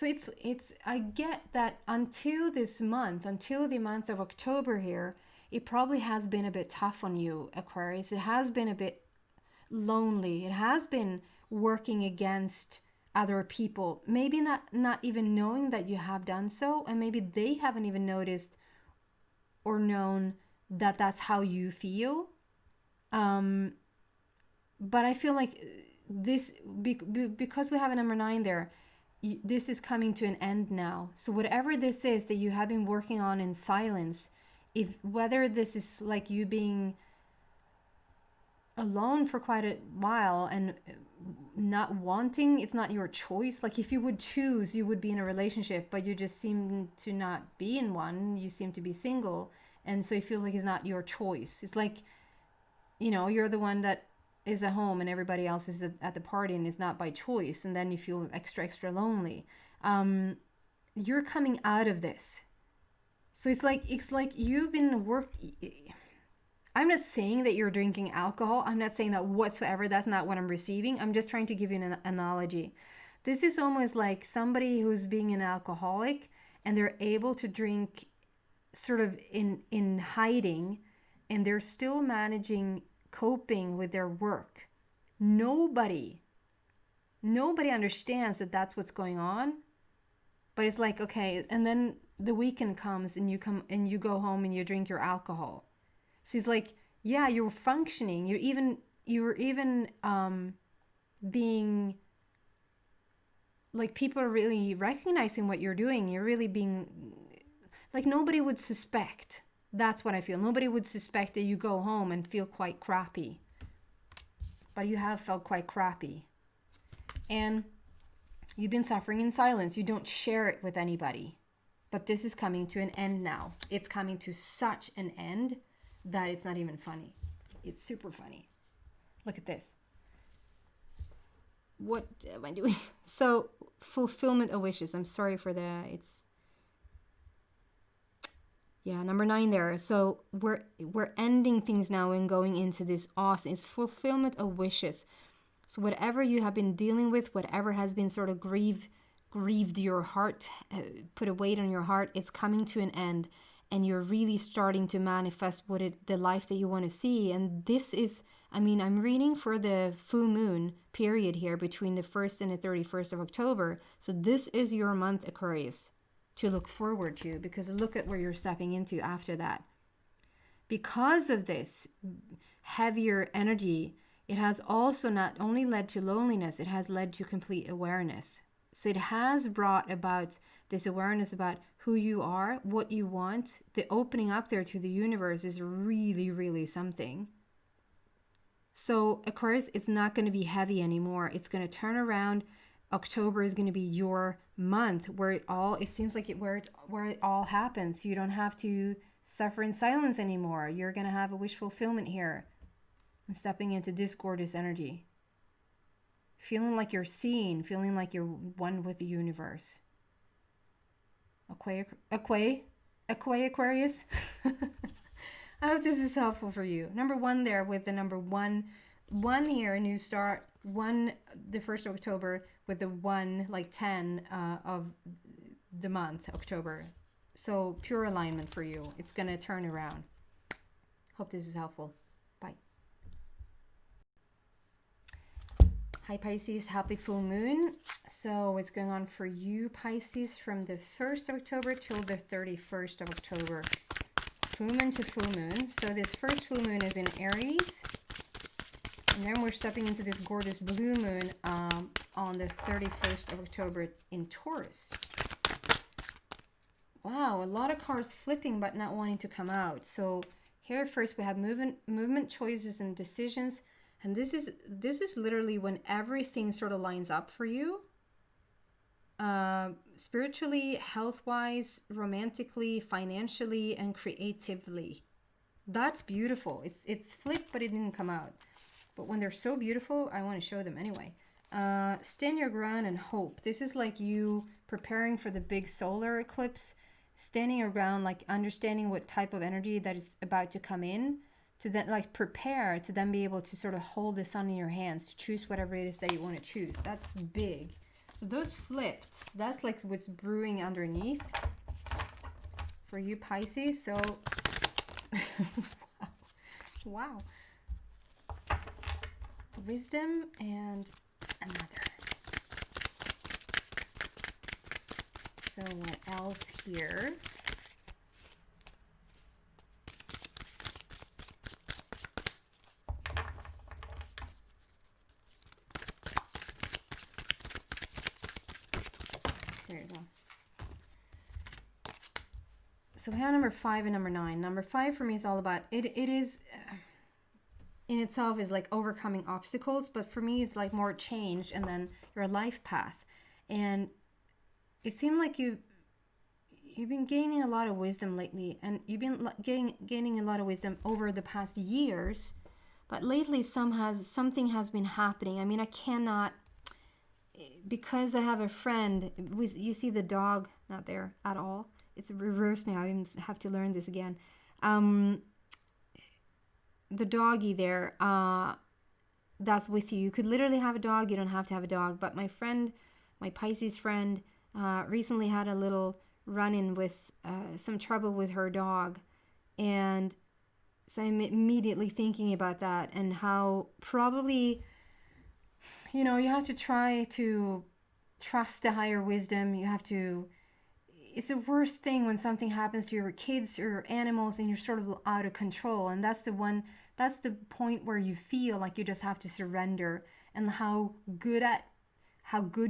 it's I get that until this month, until the month of October here, it probably has been a bit tough on you, Aquarius. It has been a bit lonely. It has been working against other people, maybe not even knowing that you have done so, and maybe they haven't even noticed or known that that's how you feel. But I feel like this, because we have a number 9 there, this is coming to an end now. So whatever this is that you have been working on in silence, whether this is like you being alone for quite a while and not wanting, it's not your choice. Like if you would choose, you would be in a relationship, but you just seem to not be in one. You seem to be single, and so it feels like it's not your choice. It's like, you're the one that is at home and everybody else is at the party, and it's not by choice, and then you feel extra lonely. You're coming out of this. So it's like you've been I'm not saying that you're drinking alcohol. I'm not saying that whatsoever. That's not what I'm receiving. I'm just trying to give you an analogy. This is almost like somebody who's being an alcoholic and they're able to drink sort of in hiding, and they're still coping with their work. Nobody understands that that's what's going on. But it's like, okay, and then the weekend comes and you go home and you drink your alcohol. So it's like, yeah, you're functioning. You're even being like, people are really recognizing what you're doing. You're really being like, nobody would suspect. That's what I feel. Nobody would suspect that you go home and feel quite crappy. But you have felt quite crappy. And you've been suffering in silence. You don't share it with anybody. But this is coming to an end now. It's coming to such an end that it's not even funny. It's super funny. Look at this. What am I doing? So, fulfillment of wishes. I'm sorry for number 9 there. So we're ending things now and going into this awesome. It's fulfillment of wishes. So whatever you have been dealing with, whatever has been sort of grieved your heart, put a weight on your heart, it's coming to an end. And you're really starting to manifest the life that you want to see. And this is, I'm reading for the full moon period here between the 1st and the 31st of October. So this is your month, Aquarius, to look forward to, because look at where you're stepping into after that. because of this heavier energy, it has also not only led to loneliness, it has led to complete awareness. So it has brought about this awareness about who you are, what you want. The opening up there to the universe is really, really something. So Aquarius, it's not going to be heavy anymore. It's going to turn around. October is going to be your month where it seems like where it all happens. You don't have to suffer in silence anymore. You're going to have a wish fulfillment here. And stepping into this gorgeous energy. Feeling like you're seen, feeling like you're one with the universe. Aquarius. I hope this is helpful for you. Number 1 there with the number 1 here, new start. 1, the 1st of October with the 1, like 10 of the month, October. So pure alignment for you. It's going to turn around. Hope this is helpful. Bye. Hi Pisces, happy full moon. So what's going on for you Pisces from the 1st of October till the 31st of October? Full moon to full moon. So this first full moon is in Aries. And then we're stepping into this gorgeous blue moon on the 31st of October in Taurus. Wow, a lot of cards flipping but not wanting to come out. So here first we have movement, choices, and decisions. And this is literally when everything sort of lines up for you. Spiritually, health-wise, romantically, financially, and creatively. That's beautiful. It's flipped, but it didn't come out. But when they're so beautiful, I want to show them anyway. Stand your ground and hope. This is like you preparing for the big solar eclipse. Standing your ground, like understanding what type of energy that is about to come in. To then like prepare to then be able to sort of hold the sun in your hands to choose whatever it is that you want to choose. That's big. So those flipped. So that's like what's brewing underneath for you Pisces. So wow. Wisdom and another. So what else here? There you go. So we have number 5 and number 9. Number 5 for me is all about, it is, in itself is like overcoming obstacles, but for me it's like more change and then your life path. And it seemed like you've been gaining a lot of wisdom lately, and you've been gaining a lot of wisdom over the past years, but lately something has been happening. I mean, I cannot, because I have a friend, you see the dog not there at all. It's reversed now. I have to learn this again. The doggy there, that's with you. You could literally have a dog. You don't have to have a dog. But my friend, my Pisces friend, recently had a little run-in with some trouble with her dog. And so I'm immediately thinking about that and how probably, you know, you have to try to trust the higher wisdom. You have to, it's the worst thing when something happens to your kids or animals and you're sort of out of control. And that's the point where you feel like you just have to surrender, and how good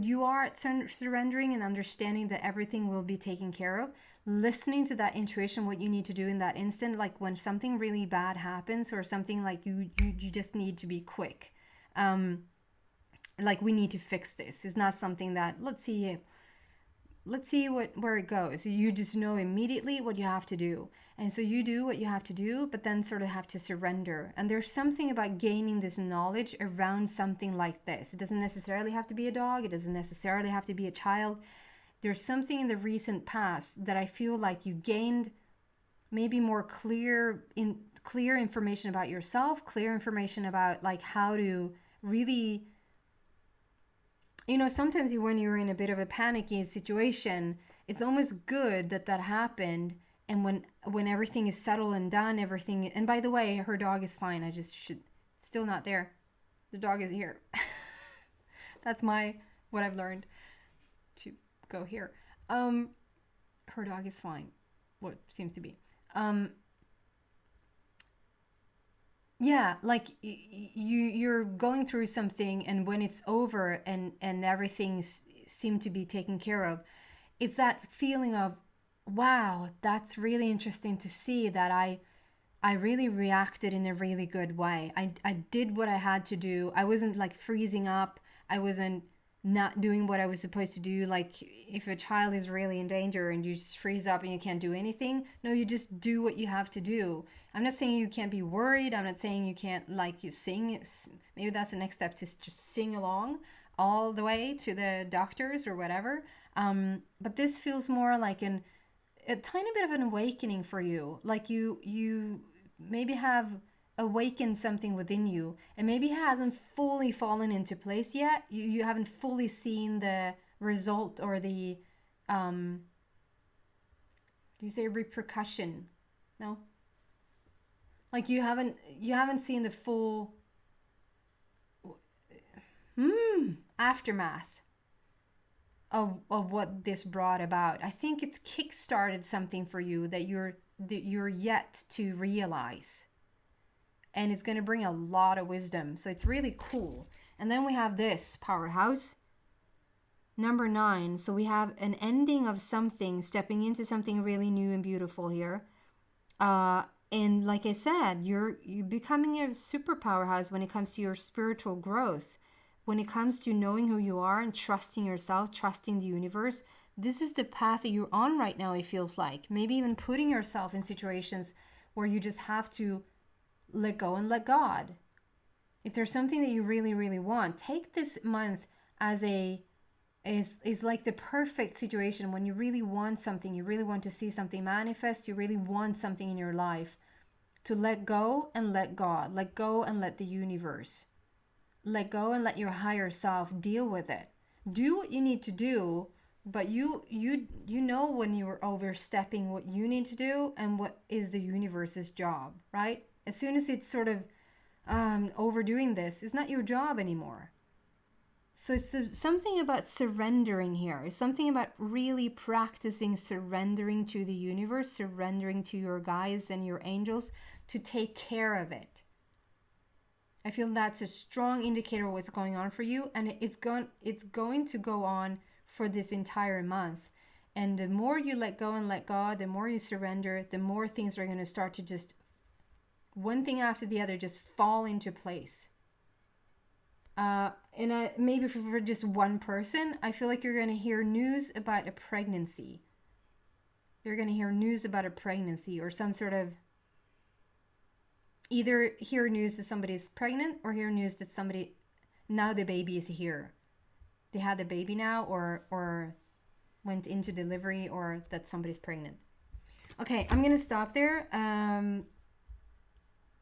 you are at surrendering and understanding that everything will be taken care of. Listening to that intuition, what you need to do in that instant, like when something really bad happens or something like you just need to be quick. Like we need to fix this. It's not something that, let's see where it goes. You just know immediately what you have to do. And so you do what you have to do, but then sort of have to surrender. And there's something about gaining this knowledge around something like this. It doesn't necessarily have to be a dog. It doesn't necessarily have to be a child. There's something in the recent past that I feel like you gained maybe more clear information about yourself, clear information about like how to really, you know, sometimes when you're in a bit of a panicky situation, it's almost good that happened. And when everything is settled and done, everything, and by the way, her dog is fine. I just should, still not there. The dog is here. That's what I've learned to go here. Her dog is fine. What seems to be. Yeah, like you're going through something, and when it's over and everything seemed to be taken care of, it's that feeling of, wow, that's really interesting to see that I really reacted in a really good way. I did what I had to do. I wasn't like freezing up. I wasn't not doing what I was supposed to do. Like if a child is really in danger and you just freeze up and you can't do anything, no, you just do what you have to do. I'm not saying you can't be worried. I'm not saying you can't, like, you sing. Maybe that's the next step, to just sing along all the way to the doctors or whatever. But this feels more like a tiny bit of an awakening for you. Like you maybe have awakened something within you, and maybe it hasn't fully fallen into place yet. You haven't fully seen the result, or the do you say repercussion? No, like you haven't seen the full aftermath of what this brought about. I think it's kick-started something for you that you're yet to realize, and it's going to bring a lot of wisdom. So it's really cool. And then we have this powerhouse number 9. So we have an ending of something, stepping into something really new and beautiful here. And like I said, you're becoming a super powerhouse when it comes to your spiritual growth, when it comes to knowing who you are and trusting yourself, trusting the universe. This is the path that you're on right now, it feels like. Maybe even putting yourself in situations where you just have to let go and let God. If there's something that you really, really want, take this month as is like the perfect situation when you really want something, you really want to see something manifest, you really want something in your life, to let go and let God, let go and let the universe, let go and let your higher self deal with it. Do what you need to do, but you know when you're overstepping what you need to do and what is the universe's job, right? As soon as it's sort of overdoing this, it's not your job anymore. So it's something about surrendering here. It's something about really practicing surrendering to the universe, surrendering to your guides and your angels to take care of it. I feel that's a strong indicator of what's going on for you, and it's going to go on for this entire month. And the more you let go and let God, the more you surrender, the more things are going to start to just, one thing after the other, just fall into place. And maybe for just one person, I feel like you're going to hear news about a pregnancy. You're going to hear news about a pregnancy, or some sort of, either hear news that somebody's pregnant, or hear news that somebody, now the baby is here. They had the baby now, or went into delivery, or that somebody's pregnant. Okay, I'm going to stop there.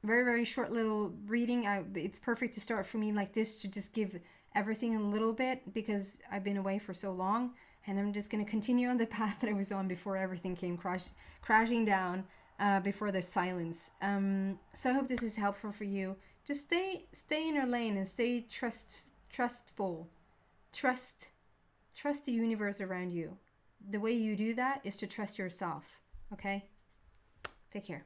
Very, very short little reading. It's perfect to start for me like this, to just give everything a little bit, because I've been away for so long, and I'm just going to continue on the path that I was on before everything came crashing down, before the silence. So I hope this is helpful for you. Just stay in your lane and stay trustful. Trust the universe around you. The way you do that is to trust yourself. Okay? Take care.